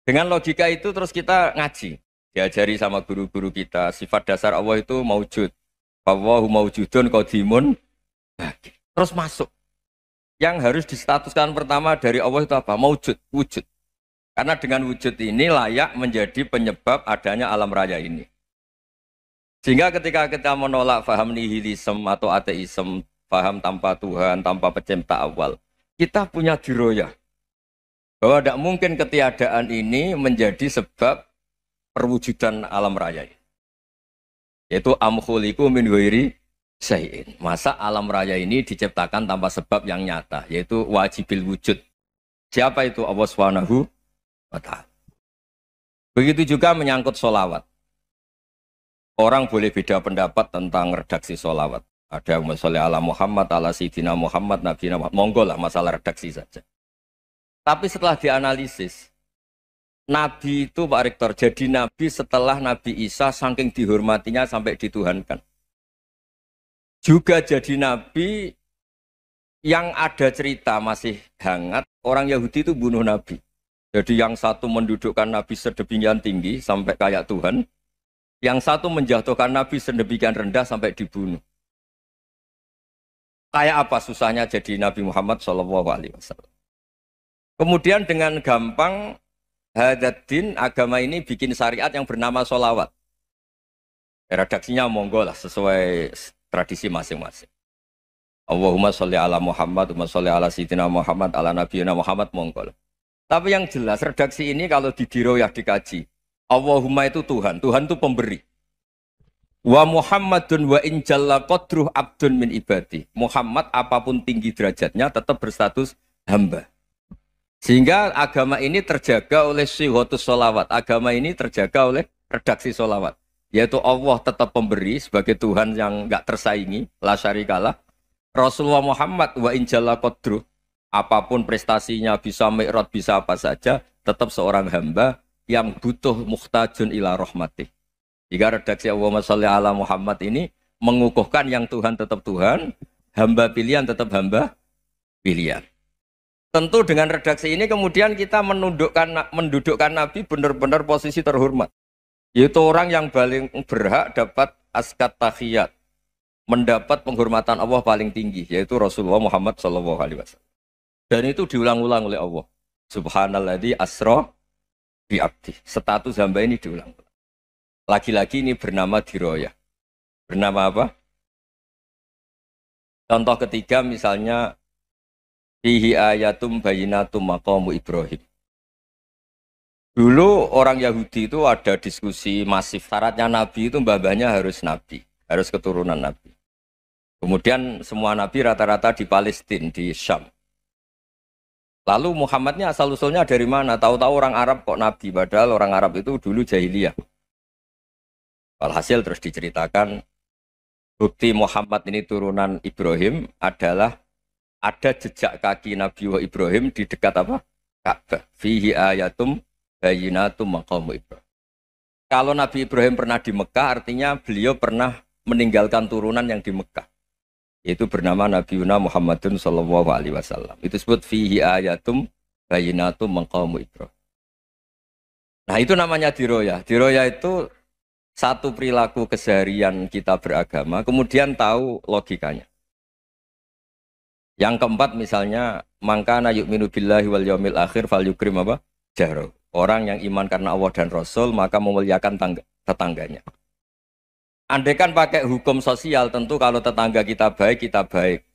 Dengan logika itu terus kita ngaji. Diajari sama guru-guru kita, sifat dasar Allah itu maujud. Wallahu maujudun qadimun. Terus masuk. Yang harus distatuskan pertama dari Allah itu apa? Maujud, wujud. Karena dengan wujud ini layak menjadi penyebab adanya alam raya ini. Sehingga ketika kita menolak faham nihilisme atau ateisme, faham tanpa Tuhan, tanpa pencipta awal, kita punya diroyah. Bahwa tidak mungkin ketiadaan ini menjadi sebab perwujudan alam raya ini. Yaitu amkhuliku min ghairi syai'in. Masa alam raya ini diciptakan tanpa sebab yang nyata, yaitu wajibil wujud. Siapa itu? Allah Subhanahu wa Ta'ala. Begitu juga menyangkut sholawat. Orang boleh beda pendapat tentang redaksi sholawat. Ada yang sholli ala Muhammad, ala Sayyidina Muhammad, Nabi Muhammad. Monggo lah masalah redaksi saja. Tapi setelah dianalisis, Nabi itu Pak Rektor, jadi Nabi setelah Nabi Isa saking dihormatinya sampai dituhankan. Juga jadi Nabi yang ada cerita masih hangat, orang Yahudi itu bunuh Nabi. Jadi yang satu mendudukkan Nabi sedemikian tinggi sampai kayak Tuhan, yang satu menjatuhkan Nabi sedemikian rendah sampai dibunuh. Kayak apa susahnya jadi Nabi Muhammad SAW. Kemudian dengan gampang Hadaddin agama ini bikin syariat yang bernama sholawat. Redaksinya monggo lah sesuai tradisi masing-masing. Allahumma sholli ala Muhammad, Allahumma sholli ala Sayyidina Muhammad, ala Nabiyina Muhammad monggo lah. Tapi yang jelas redaksi ini kalau di diroyah dikaji, Allahumma itu Tuhan, Tuhan itu pemberi. Wa Muhammadun wa in jalla qadruh abdun min ibadi. Muhammad apapun tinggi derajatnya tetap berstatus hamba. Sehingga agama ini terjaga oleh syihotus sholawat. Agama ini terjaga oleh redaksi sholawat. Yaitu Allah tetap pemberi sebagai Tuhan yang enggak tersaingi. La syarikalah. Rasulullah Muhammad wa in jalla qadruh. Apapun prestasinya bisa mi'raj bisa apa saja. Tetap seorang hamba yang butuh muhtajun ila rahmatih. Jika redaksi Allahumma sholli ala Muhammad ini mengukuhkan yang Tuhan tetap Tuhan, hamba pilihan tetap hamba pilihan. Tentu dengan redaksi ini kemudian kita mendudukkan Nabi benar-benar posisi terhormat. Yaitu orang yang paling berhak dapat askat tahiyat, mendapat penghormatan Allah paling tinggi, yaitu Rasulullah Muhammad SAW. Dan itu diulang-ulang oleh Allah. Subhanalladzi asra bi abdi. Status hamba ini diulang. Lagi-lagi ini bernama diroyah. Bernama apa? Contoh ketiga misalnya fihi ayatum bayinatum maqamu Ibrahim. Dulu orang Yahudi itu ada diskusi masif. Syaratnya Nabi itu mbah-mbahnya harus Nabi. Harus keturunan Nabi. Kemudian semua Nabi rata-rata di Palestina, di Syam. Lalu Muhammadnya asal-usulnya dari mana? Tahu-tahu orang Arab kok Nabi. Padahal orang Arab itu dulu jahiliyah. Alhasil terus diceritakan bukti Muhammad ini turunan Ibrahim adalah ada jejak kaki Nabi Ibrahim di dekat apa? Ka'bah. Fihi ayatum bayinatum maqamu Ibrahim. Kalau Nabi Ibrahim pernah di Mekah artinya beliau pernah meninggalkan turunan yang di Mekah. Yaitu bernama Nabiuna Muhammadun sallallahu alaihi wasallam. Itu disebut fihi ayatum bayinatum maqamu Ibrahim. Nah, itu namanya diroyah. Diroyah itu satu perilaku keseharian kita beragama, kemudian tahu logikanya. Yang keempat misalnya, mangkana yu'minu billahi wal yaumil akhir fal yukrim apa? Jaro. Orang yang iman karena Allah dan Rasul, maka memuliakan tetangganya. Andaikan pakai hukum sosial, tentu kalau tetangga kita baik, kita baik.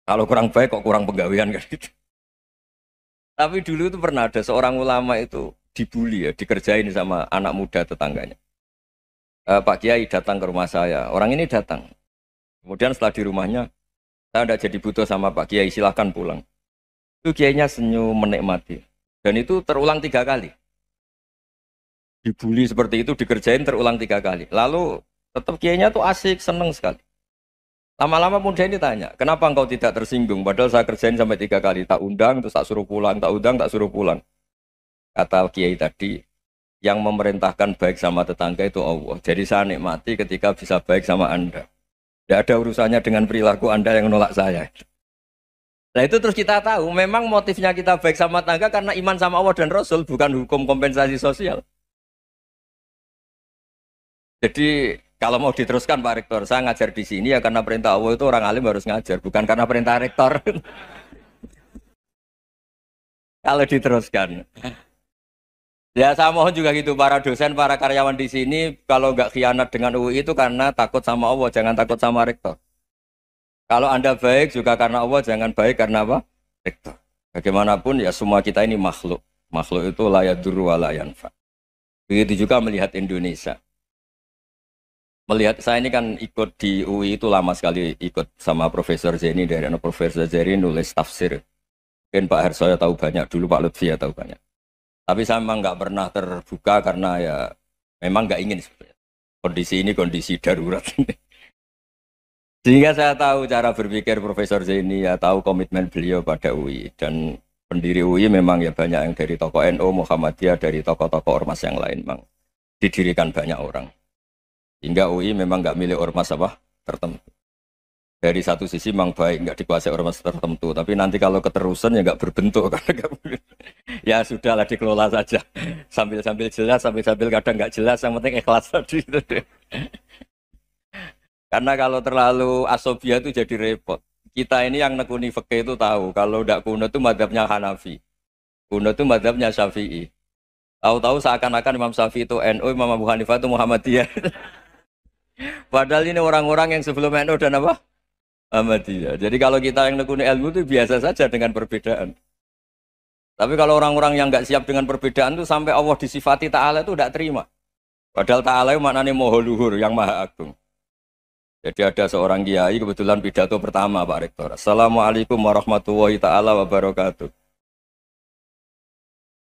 Kalau kurang baik, kok kurang penggawean kan gitu. Tapi dulu itu pernah ada seorang ulama itu dibully ya, dikerjain sama anak muda tetangganya. Pak Kiai datang ke rumah saya. Orang ini datang. Kemudian setelah di rumahnya, saya tidak jadi butuh sama Pak Kiai, silahkan pulang. Itu Kiainya senyum menikmati. Dan itu terulang 3 kali. Dibully seperti itu, dikerjain terulang 3 kali. Lalu tetap Kiainya tuh asik, seneng sekali. Lama-lama muda ini tanya, kenapa engkau tidak tersinggung? Padahal saya kerjain sampai 3 kali. Tak undang, terus tak suruh pulang. Tak undang, tak suruh pulang. Kata Kiai tadi, yang memerintahkan baik sama tetangga itu Allah. Jadi saya nikmati ketika bisa baik sama Anda. Tidak ada urusannya dengan perilaku Anda yang menolak saya. Nah itu terus kita tahu, memang motifnya kita baik sama tetangga karena iman sama Allah dan Rasul, bukan hukum kompensasi sosial. Jadi kalau mau diteruskan Pak Rektor, saya ngajar di sini ya karena perintah Allah itu orang alim harus ngajar, bukan karena perintah Rektor. Kalau diteruskan. Ya saya mohon juga gitu para dosen, para karyawan di sini kalau nggak khianat dengan UI itu karena takut sama Allah, jangan takut sama rektor. Kalau Anda baik juga karena Allah, jangan baik karena apa? Rektor. Bagaimanapun ya semua kita ini makhluk. Makhluk itu la yadurru wa la yanfa. Begitu juga melihat Indonesia. Melihat saya ini kan ikut di UI itu lama sekali ikut sama Profesor Zeni dari Profesor Zeni nulis tafsir. Mungkin Pak Hersoyo tahu banyak, dulu Pak Lutfi ya tahu banyak. Tapi saya memang nggak pernah terbuka karena ya memang nggak ingin sebenarnya. Kondisi ini kondisi darurat. Sehingga saya tahu cara berpikir Profesor Zaini, ya tahu komitmen beliau pada UI. Dan pendiri UI memang ya banyak yang dari tokoh NU, Muhammadiyah, dari tokoh-tokoh ormas yang lain memang didirikan banyak orang. Hingga UI memang nggak milik ormas apa tertentu. Dari satu sisi memang baik, nggak dikuasai ormas tertentu, tapi nanti kalau keterusan ya nggak berbentuk. Ya sudahlah dikelola saja, sambil-sambil jelas, sambil-sambil kadang nggak jelas, yang penting ikhlas tadi. Karena kalau terlalu asobia itu jadi repot. Kita ini yang nekuni fikih itu tahu kalau tidak kuno itu madzhabnya Hanafi. Kuno itu madzhabnya Syafi'i. Tahu-tahu seakan-akan Imam Syafi'i itu NU, Imam Abu Hanifah itu Muhammadiyah. Padahal ini orang-orang yang sebelum NU dan apa? Muhammadiyah. Jadi kalau kita yang nekuni ilmu itu biasa saja dengan perbedaan. Tapi kalau orang-orang yang nggak siap dengan perbedaan itu sampai Allah disifati Ta'ala itu tidak terima. Padahal Ta'ala itu maknanya Maha Luhur, yang Maha Agung. Jadi ada seorang kiai kebetulan pidato pertama Pak Rektor. Assalamualaikum warahmatullahi ta'ala wabarakatuh.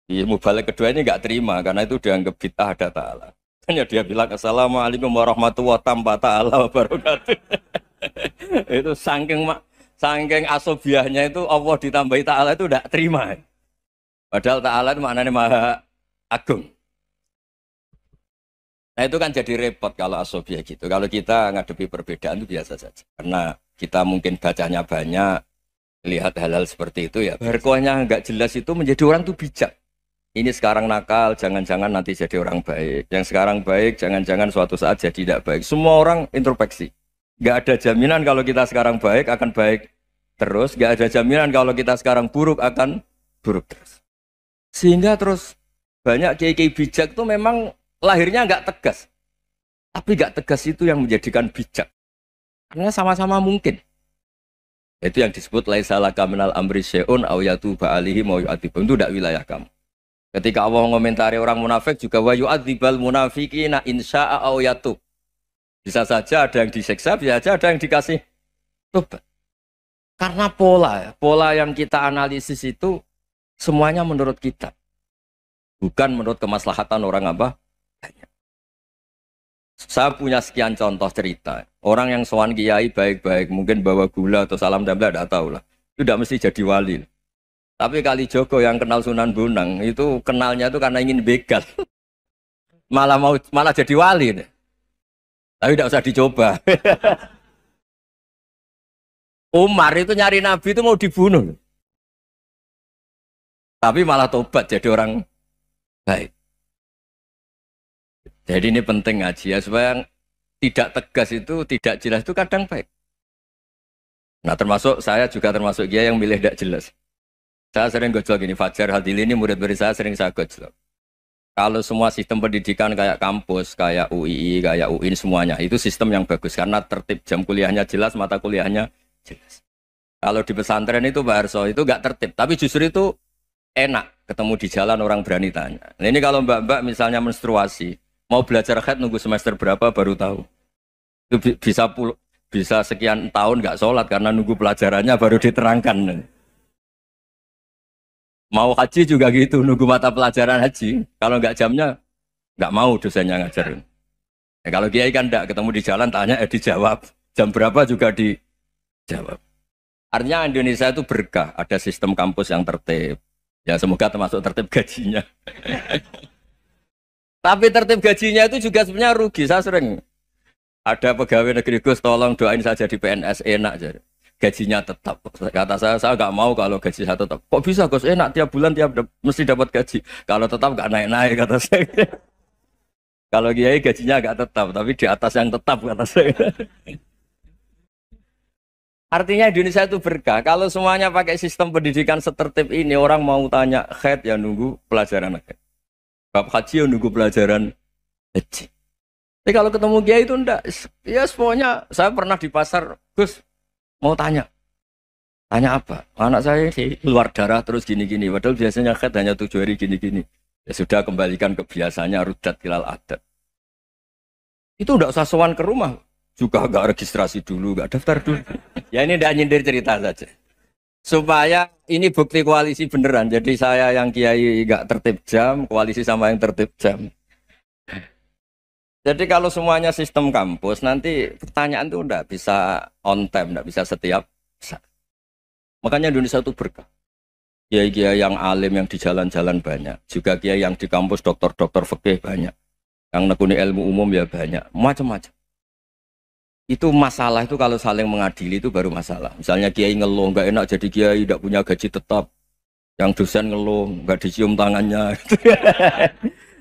Di mubalik kedua ini nggak terima karena itu dianggap bid'ah ada ta'ala. Hanya dia bilang Assalamualaikum warahmatullahi ta'ala wabarakatuh. Itu saking asobiahnya itu Allah ditambahi ta'ala itu tidak terima. Padahal ta'ala itu maknanya Maha Agung. Nah itu kan jadi repot kalau asobia gitu. Kalau kita ngadepi perbedaan itu biasa saja. Karena kita mungkin bacanya banyak, lihat hal-hal seperti itu ya. Berkohnya nggak jelas itu menjadi orang tuh bijak. Ini sekarang nakal, jangan-jangan nanti jadi orang baik. Yang sekarang baik, jangan-jangan suatu saat jadi tidak baik. Semua orang introspeksi. Nggak ada jaminan kalau kita sekarang baik akan baik terus. Nggak ada jaminan kalau kita sekarang buruk akan buruk terus. Sehingga terus banyak kiai-kiai bijak itu memang lahirnya nggak tegas, tapi nggak tegas itu yang menjadikan bijak. Karena sama-sama mungkin. Itu yang disebut laisa laka minal amri syai'un aw yatuba alaihim wa yu'adzibum. Itu tidak wilayah kamu. Ketika Allah mengomentari orang munafik juga wa yu'adzibal munafiqina insya'a aw yatub. Bisa saja ada yang disiksa, bisa saja ada yang dikasih tobat. Karena pola yang kita analisis itu semuanya menurut kita. Bukan menurut kemaslahatan orang apa? Saya punya sekian contoh cerita. Orang yang sowan kiai baik-baik, mungkin bawa gula atau salam damla, tidak tahu lah. Itu tidak mesti jadi wali. Tapi Kalijogo yang kenal Sunan Bonang, itu kenalnya itu karena ingin begal. malah jadi wali. Tapi tidak usah dicoba. Umar itu nyari Nabi itu mau dibunuh. Tapi malah tobat jadi orang baik. Jadi ini penting ngaji ya, supaya tidak tegas itu, tidak jelas itu kadang baik. Nah termasuk saya juga termasuk dia yang milih tidak jelas. Saya sering gojlok gini, Fajar Hadili ini murid-murid saya sering saya gojlok. Kalau semua sistem pendidikan kayak kampus, kayak UII, kayak UIN semuanya, itu sistem yang bagus. Karena tertib jam kuliahnya jelas, mata kuliahnya jelas. Kalau di pesantren itu Pak Harso, itu nggak tertib. Tapi justru itu enak, ketemu di jalan orang berani tanya. Nah ini kalau mbak-mbak misalnya menstruasi, mau belajar khaid nunggu semester berapa baru tahu. Itu bisa sekian tahun nggak sholat karena nunggu pelajarannya baru diterangkan. Mau haji juga gitu, nunggu mata pelajaran haji. Kalau nggak jamnya, nggak mau dosennya ngajarin. Ya, kalau kiai kan nggak ketemu di jalan, tanya dijawab. Jam berapa juga dijawab. Artinya Indonesia itu berkah, ada sistem kampus yang tertib. Ya semoga termasuk tertib gajinya. Tapi tertib gajinya itu juga sebenarnya rugi. Saya sering ada pegawai negeri Gus, tolong doain saja di PNS enak jadi. Gajinya tetap. Kata saya nggak mau kalau gaji saya tetap. Kok bisa Gus enak tiap bulan mesti dapat gaji. Kalau tetap nggak naik-naik kata saya. Kalau kiai gajinya nggak tetap, tapi di atas yang tetap kata saya. Artinya Indonesia itu berkah. Kalau semuanya pakai sistem pendidikan setertib ini, orang mau tanya khaid ya nunggu pelajaran khaid. Bab haji ya nunggu pelajaran haji. Tapi kalau ketemu kiai itu enggak. Ya semuanya saya pernah di pasar, Gus mau tanya apa? Anak saya keluar darah terus gini-gini. Padahal biasanya khaid hanya 7 hari gini-gini. Ya sudah kembalikan ke biasanya rudat hilal adat. Itu enggak usah sowan ke rumah. Juga enggak registrasi dulu, enggak daftar dulu. Ya ini enggak nyindir cerita saja. Supaya ini bukti koalisi beneran. Jadi saya yang kiai enggak tertib jam, koalisi sama yang tertib jam. Jadi kalau semuanya sistem kampus, nanti pertanyaan itu enggak bisa on time, enggak bisa setiap saat. Makanya Indonesia itu berkah. Kiai-kiai yang alim yang di jalan-jalan banyak. Juga kiai yang di kampus dokter-dokter fikih banyak. Yang nekuni ilmu umum ya banyak. Macam-macam. Itu masalah itu kalau saling mengadili itu baru masalah. Misalnya kiai ngeluh, enggak enak jadi kiai, enggak punya gaji tetap. Yang dosen ngeluh, enggak dicium tangannya.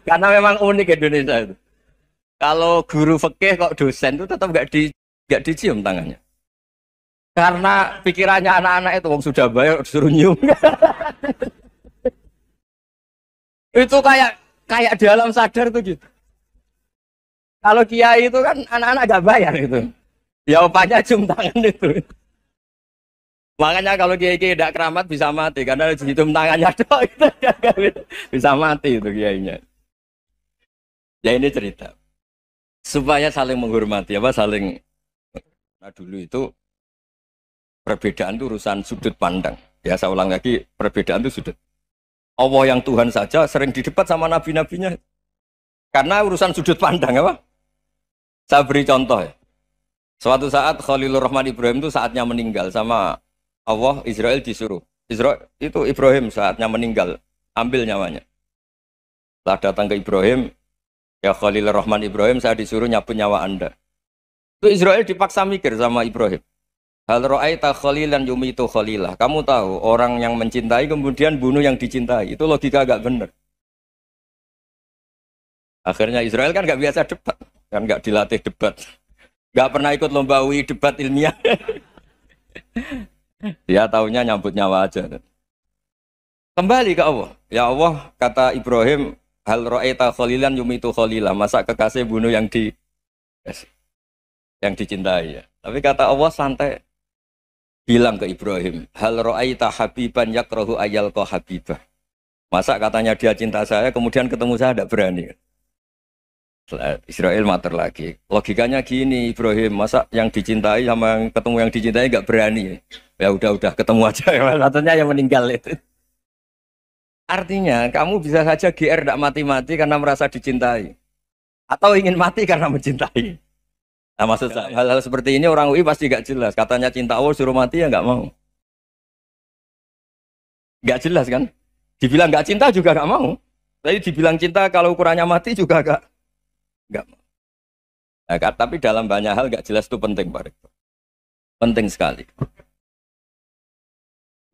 Karena memang unik Indonesia itu. Kalau guru fikih kok dosen itu tetap enggak di Gak dicium tangannya. Karena pikirannya anak-anak itu wong sudah bayar disuruh nyium. Itu kayak di alam sadar tuh gitu. Kalau kiai itu kan anak-anak gak bayar itu. Ya opanya cium tangan itu. Makanya kalau kiai tidak keramat bisa mati karena cium tangannya doang itu bisa mati itu kiainya. Ya ini cerita supaya saling menghormati apa saling. Nah dulu itu perbedaan itu urusan sudut pandang. Ya saya ulang lagi perbedaan itu sudut. Allah yang Tuhan saja sering didebat sama nabi-nabinya karena urusan sudut pandang apa? Saya beri contoh ya. Suatu saat Khalilur Rahman Ibrahim itu saatnya meninggal sama Allah, Israel disuruh. Israel itu Ibrahim saatnya meninggal, ambil nyawanya. Setelah datang ke Ibrahim, ya Khalilur Rahman Ibrahim, saya disuruh nyabut nyawa Anda. Itu Israel dipaksa mikir sama Ibrahim. Hal ra'aita khalilan yumitu khalilah. Kamu tahu orang yang mencintai kemudian bunuh yang dicintai. Itu logika agak benar. Akhirnya Israel kan nggak biasa debat, kan nggak dilatih debat, nggak pernah ikut lomba UI debat ilmiah. Dia taunya nyambut nyawa aja. Kembali ke Allah. Ya Allah, kata Ibrahim, hal ra'aita khalilan yumitu khalilah. Masa kekasih bunuh yang dicintai ya. Tapi kata Allah santai. Bilang ke Ibrahim, hal ra'aita habiban yakrahu ayyalqa habibah. Masa katanya dia cinta saya, kemudian ketemu saya tidak berani. Israel mater lagi. Logikanya gini, Ibrahim, masa yang dicintai sama yang ketemu yang dicintai nggak berani? Ya udah ketemu aja. Katanya yang meninggal itu. Artinya kamu bisa saja GR tidak mati-mati karena merasa dicintai, atau ingin mati karena mencintai. Nah maksud saya hal-hal seperti ini orang UI pasti nggak jelas. Katanya cinta Allah suruh mati ya nggak mau. Nggak jelas kan? Dibilang nggak cinta juga nggak mau. Tapi dibilang cinta kalau ukurannya mati juga nggak mau. Nah, tapi dalam banyak hal nggak jelas itu penting, Pak Rektor. Penting sekali.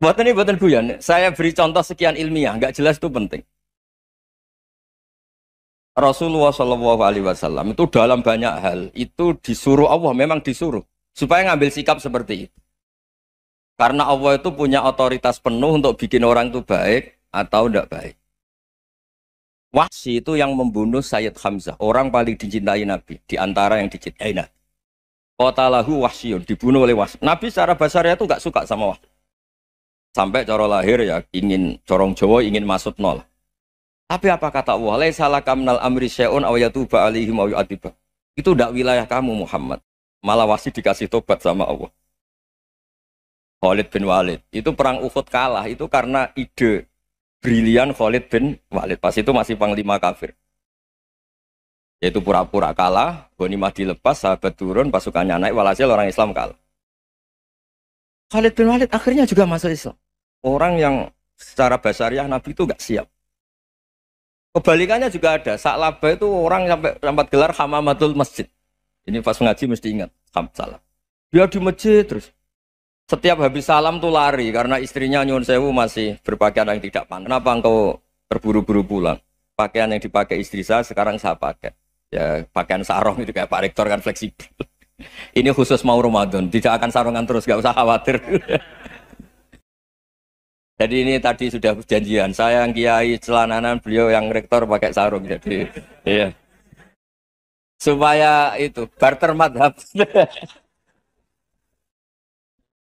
Buatan guyon. Saya beri contoh sekian ilmiah, nggak jelas itu penting. Rasulullah Shallallahu Alaihi Wasallam itu dalam banyak hal itu disuruh Allah, memang disuruh supaya ngambil sikap seperti itu. Karena Allah itu punya otoritas penuh untuk bikin orang itu baik atau tidak baik. Wahsy itu yang membunuh Sayyid Hamzah, orang paling dicintai Nabi, di antara yang dicintai Nabi. Qatalahu Wahsyun, dibunuh oleh Wahsy. Nabi secara basarnya itu nggak suka sama Wahsy. Sampai cara lahir ya ingin corong Jawa ingin masuk nol. Tapi apa kata Allah? Laisa laka minal amri syai'un aw yatuba alaihim aw yu'adziba. Itu tidak wilayah kamu Muhammad. Malah Wahsy dikasih tobat sama Allah. Khalid bin Walid. Itu perang Uhud kalah itu karena ide brilian Khalid bin Walid. Pas itu masih panglima kafir. Yaitu pura-pura kalah, ghanimah dilepas, sahabat turun, pasukannya naik, walhasil orang Islam kalah. Khalid bin Walid akhirnya juga masuk Islam. Orang yang secara basariah Nabi itu gak siap. Kebalikannya juga ada. Sa'labah itu orang sampai gelar Hamamatul Masjid. Ini pas ngaji mesti ingat. Salam. Dia di masjid terus. Setiap habis salam tuh lari. Karena istrinya Nyun Sewu masih berpakaian yang tidak pantas. Kenapa engkau terburu-buru pulang? Pakaian yang dipakai istri saya sekarang saya pakai. Ya pakaian sarung itu kayak Pak Rektor kan fleksibel. Ini khusus mau Ramadan. Tidak akan sarungan terus. Gak usah khawatir. Jadi ini tadi sudah perjanjian. Saya yang kiai celananan, beliau yang rektor pakai sarung. Jadi, iya. Supaya itu barter madhab.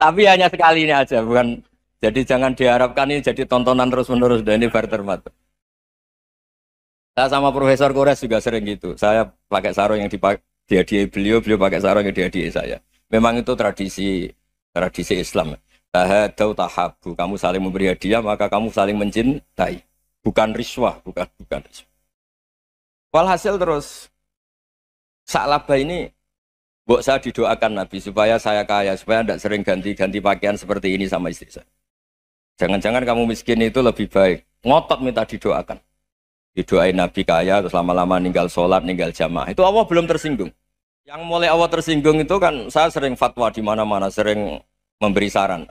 Tapi hanya sekali ini aja, bukan. Jadi jangan diharapkan ini jadi tontonan terus-menerus. Dan ini barter madhab. Saya sama Profesor Kores juga sering gitu. Saya pakai sarung yang dihadiahi beliau pakai sarung yang dihadiahi saya. Memang itu tradisi Islam. Tahadau tahabu, kamu saling memberi hadiah maka kamu saling mencintai, bukan riswah, bukan riswah. Walhasil terus Sa'labah ini mbok saya didoakan Nabi supaya saya kaya, supaya tidak sering ganti-ganti pakaian seperti ini sama istri saya. Jangan-jangan kamu miskin itu lebih baik. Ngotot minta didoakan. Didoain Nabi kaya terus lama-lama ninggal sholat, ninggal jamaah. Itu Allah belum tersinggung. Yang mulai Allah tersinggung itu kan saya sering fatwa di mana-mana, sering memberi saran.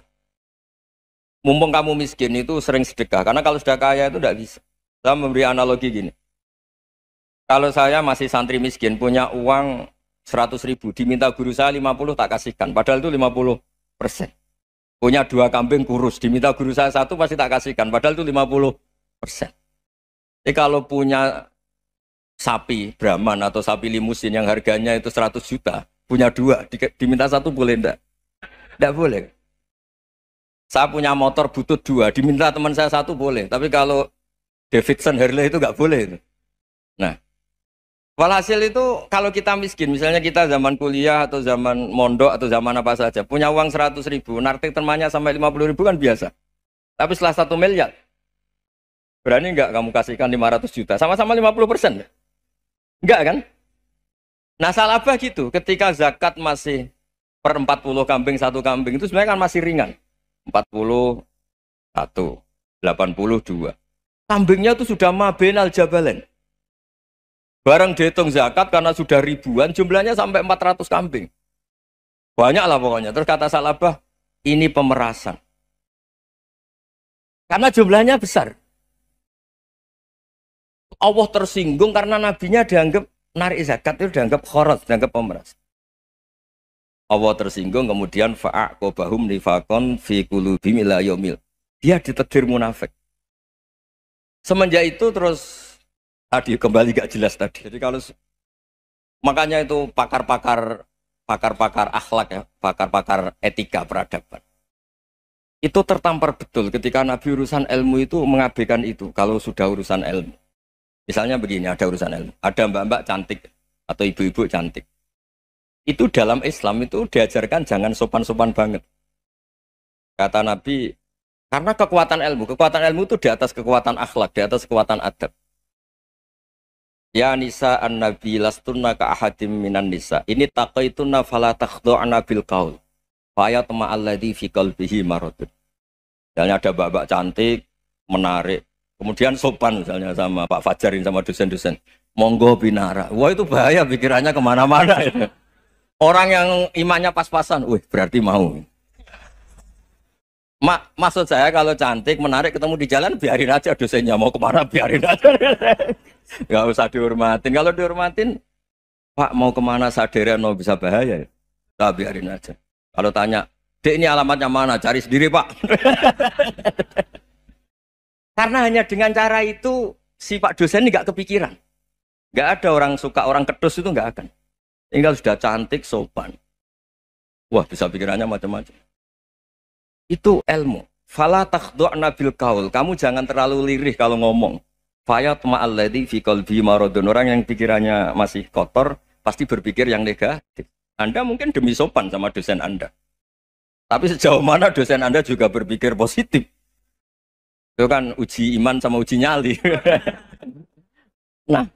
Mumpung kamu miskin itu sering sedekah. Karena kalau sudah kaya itu tidak bisa. Saya memberi analogi gini. Kalau saya masih santri miskin, punya uang 100.000, diminta guru saya 50 tak kasihkan. Padahal itu 50%. Punya 2 kambing kurus, diminta guru saya 1 pasti tak kasihkan. Padahal itu 50%. Jadi kalau punya sapi Brahman atau sapi limusin yang harganya itu 100 juta, punya 2, diminta 1 boleh enggak? Enggak boleh. Saya punya motor butut 2, diminta teman saya 1 boleh. Tapi kalau Davidson Harley itu enggak boleh itu. Nah, walhasil itu kalau kita miskin, misalnya kita zaman kuliah atau zaman mondok atau zaman apa saja, punya uang 100.000, nartik temannya sampai 50.000 kan biasa. Tapi setelah 1 miliar, berani nggak kamu kasihkan 500 juta? Sama-sama 50%. Enggak kan? Nah salabah gitu, ketika zakat masih per 40 kambing 1 kambing itu sebenarnya kan masih ringan. 41, 82. Kambingnya itu sudah mabenal jabalen. Barang dihitung zakat karena sudah ribuan, jumlahnya sampai 400 kambing. Banyak lah pokoknya. Terus kata salabah, ini pemerasan. Karena jumlahnya besar. Allah tersinggung karena nabinya dianggap narik zakat itu dianggap khorat, dianggap pemeras. Allah tersinggung kemudian fa'aqobahum nifakon fi qulubihim ila yaumil. Dia ditakdir munafik. Semenjak itu terus tadi kembali gak jelas tadi. Jadi kalau makanya itu pakar-pakar akhlak ya, pakar-pakar etika peradaban. Itu tertampar betul ketika Nabi urusan ilmu itu mengabaikan itu kalau sudah urusan ilmu. Misalnya begini, ada urusan ilmu, ada mbak-mbak cantik atau ibu-ibu cantik. Itu dalam Islam itu diajarkan jangan sopan-sopan banget. Kata Nabi, karena kekuatan ilmu itu di atas kekuatan akhlak, di atas kekuatan adab. Ya nisa an-nabi lastunna ka ahadim minan nisa. Ini taqaitunna fala takhdu'na bil qaul. Fa yatma alladhi fi qalbihi maradun. Misalnya ada mbak-mbak cantik, menarik, kemudian sopan misalnya sama Pak Fajarin sama dosen-dosen. Monggo binara. Wah itu bahaya pikirannya kemana-mana itu. Orang yang imannya pas-pasan, wih berarti mau. Maksud saya kalau cantik, menarik ketemu di jalan biarin aja dosennya mau kemana biarin aja. Gak usah dihormatin. Kalau dihormatin, Pak mau kemana sadereno bisa bahaya ya. Nah, biarin aja. Kalau tanya, Dek ini alamatnya mana? Cari sendiri Pak. Karena hanya dengan cara itu si Pak dosen ini gak kepikiran. Gak ada orang suka orang kedus itu gak akan. Tinggal sudah cantik, sopan. Wah bisa pikirannya macam-macam. Itu ilmu. Fala takhdu'na bil qaul. Kamu jangan terlalu lirih kalau ngomong. Fayat ma'alladhi fi qalbi maradun. Orang yang pikirannya masih kotor pasti berpikir yang negatif. Anda mungkin demi sopan sama dosen Anda. Tapi sejauh mana dosen Anda juga berpikir positif. Itu kan uji iman sama uji nyali. Nah,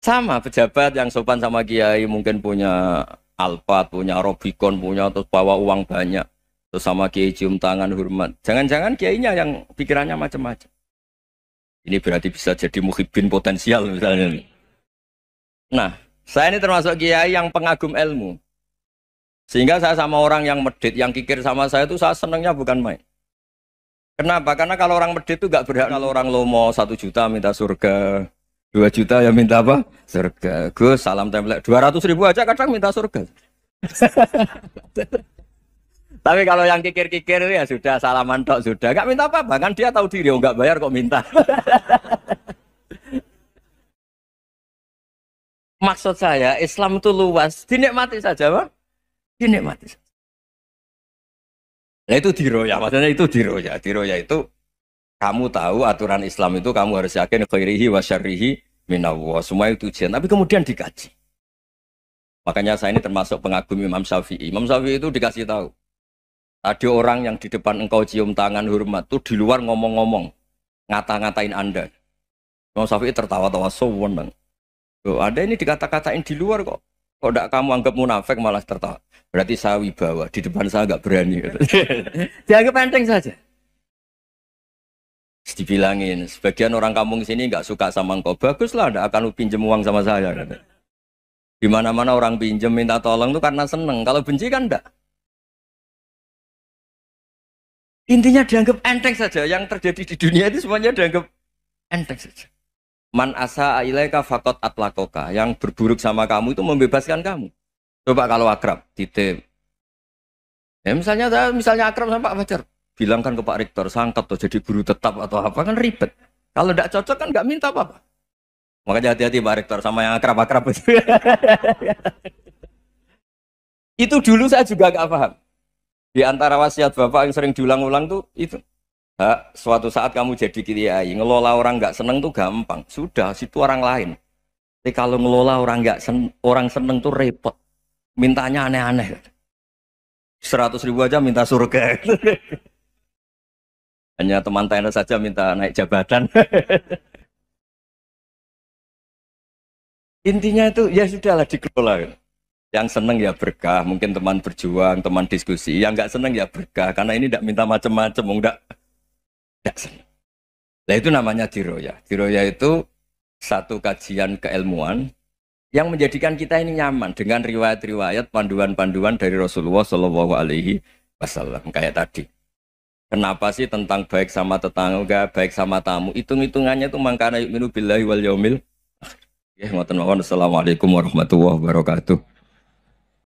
sama pejabat yang sopan sama kiai mungkin punya Alphard, punya Robicon, punya terus bawa uang banyak. Terus sama kiai cium tangan hormat. Jangan-jangan kiainya yang pikirannya macam-macam. Ini berarti bisa jadi muhibbin potensial misalnya. Nah, saya ini termasuk kiai yang pengagum ilmu. Sehingga saya sama orang yang medit, yang kikir sama saya itu saya senangnya bukan main. Kenapa? Karena kalau orang medit itu gak berhak. Kalau orang lomo 1 juta minta surga, 2 juta ya minta apa? Surga. Gus, salam template. 200.000 aja kadang minta surga. Tapi kalau yang kikir-kikir ya sudah salaman tok sudah. Gak minta apa-apa, kan dia tahu diri, gak bayar kok minta. Maksud saya, Islam itu luas, dinikmati saja, Pak. Dinikmati saja. Nah itu diroya, maksudnya itu diroya. Diroya itu, kamu tahu aturan Islam itu kamu harus yakin khairihi wa syarrihi minallah. Semua itu ujian, tapi kemudian dikaji. Makanya saya ini termasuk pengagum Imam Syafi'i. Imam Syafi'i itu dikasih tahu. Ada orang yang di depan engkau cium tangan hormat, tuh di luar ngomong-ngomong, ngata-ngatain Anda. Imam Syafi'i tertawa-tawa sewenang. Loh, ada ini dikata-katain di luar kok. Kok tidak kamu anggap munafik malah tertawa. Berarti saya wibawa, di depan saya nggak berani. Dianggap enteng saja. Dibilangin, sebagian orang kampung sini nggak suka sama engkau. Baguslah, tidak akan pinjam uang sama saya. Di mana-mana orang pinjam minta tolong itu karena seneng. Kalau benci kan enggak. Intinya dianggap enteng saja. Yang terjadi di dunia itu semuanya dianggap enteng saja. Man asa ilaika faqat atlakoka. Yang berburuk sama kamu itu membebaskan kamu. Coba kalau akrab, titip. Ya misalnya akrab sama Pak Fajar, bilangkan ke Pak Rektor, sangkap tuh jadi guru tetap atau apa kan ribet. Kalau tidak cocok kan nggak minta apa-apa. Makanya hati-hati Pak Rektor sama yang akrab-akrab itu. Itu dulu saya juga nggak paham. Di antara wasiat Bapak yang sering diulang-ulang tuh itu. Suatu saat kamu jadi kiai, ngelola orang nggak seneng tuh gampang. Sudah, situ orang lain. Tapi kalau ngelola orang nggak orang seneng tuh repot. Mintanya aneh-aneh. 100.000 aja minta surga. Hanya teman tenis saja minta naik jabatan. Intinya itu ya sudahlah dikelola. Yang seneng ya berkah, mungkin teman berjuang, teman diskusi. Yang nggak seneng ya berkah, karena ini tidak minta macam-macam, enggak seneng. Nah itu namanya diroya. Diroya itu satu kajian keilmuan yang menjadikan kita ini nyaman dengan riwayat-riwayat panduan-panduan dari Rasulullah Shallallahu Alaihi Wasallam kayak tadi. Kenapa sih tentang baik sama tetangga, baik sama tamu? Hitung-hitungannya itu mangkana yu'minu billahi wal yaumil. Ya, ngoten mawon. Assalamualaikum warahmatullahi wabarakatuh.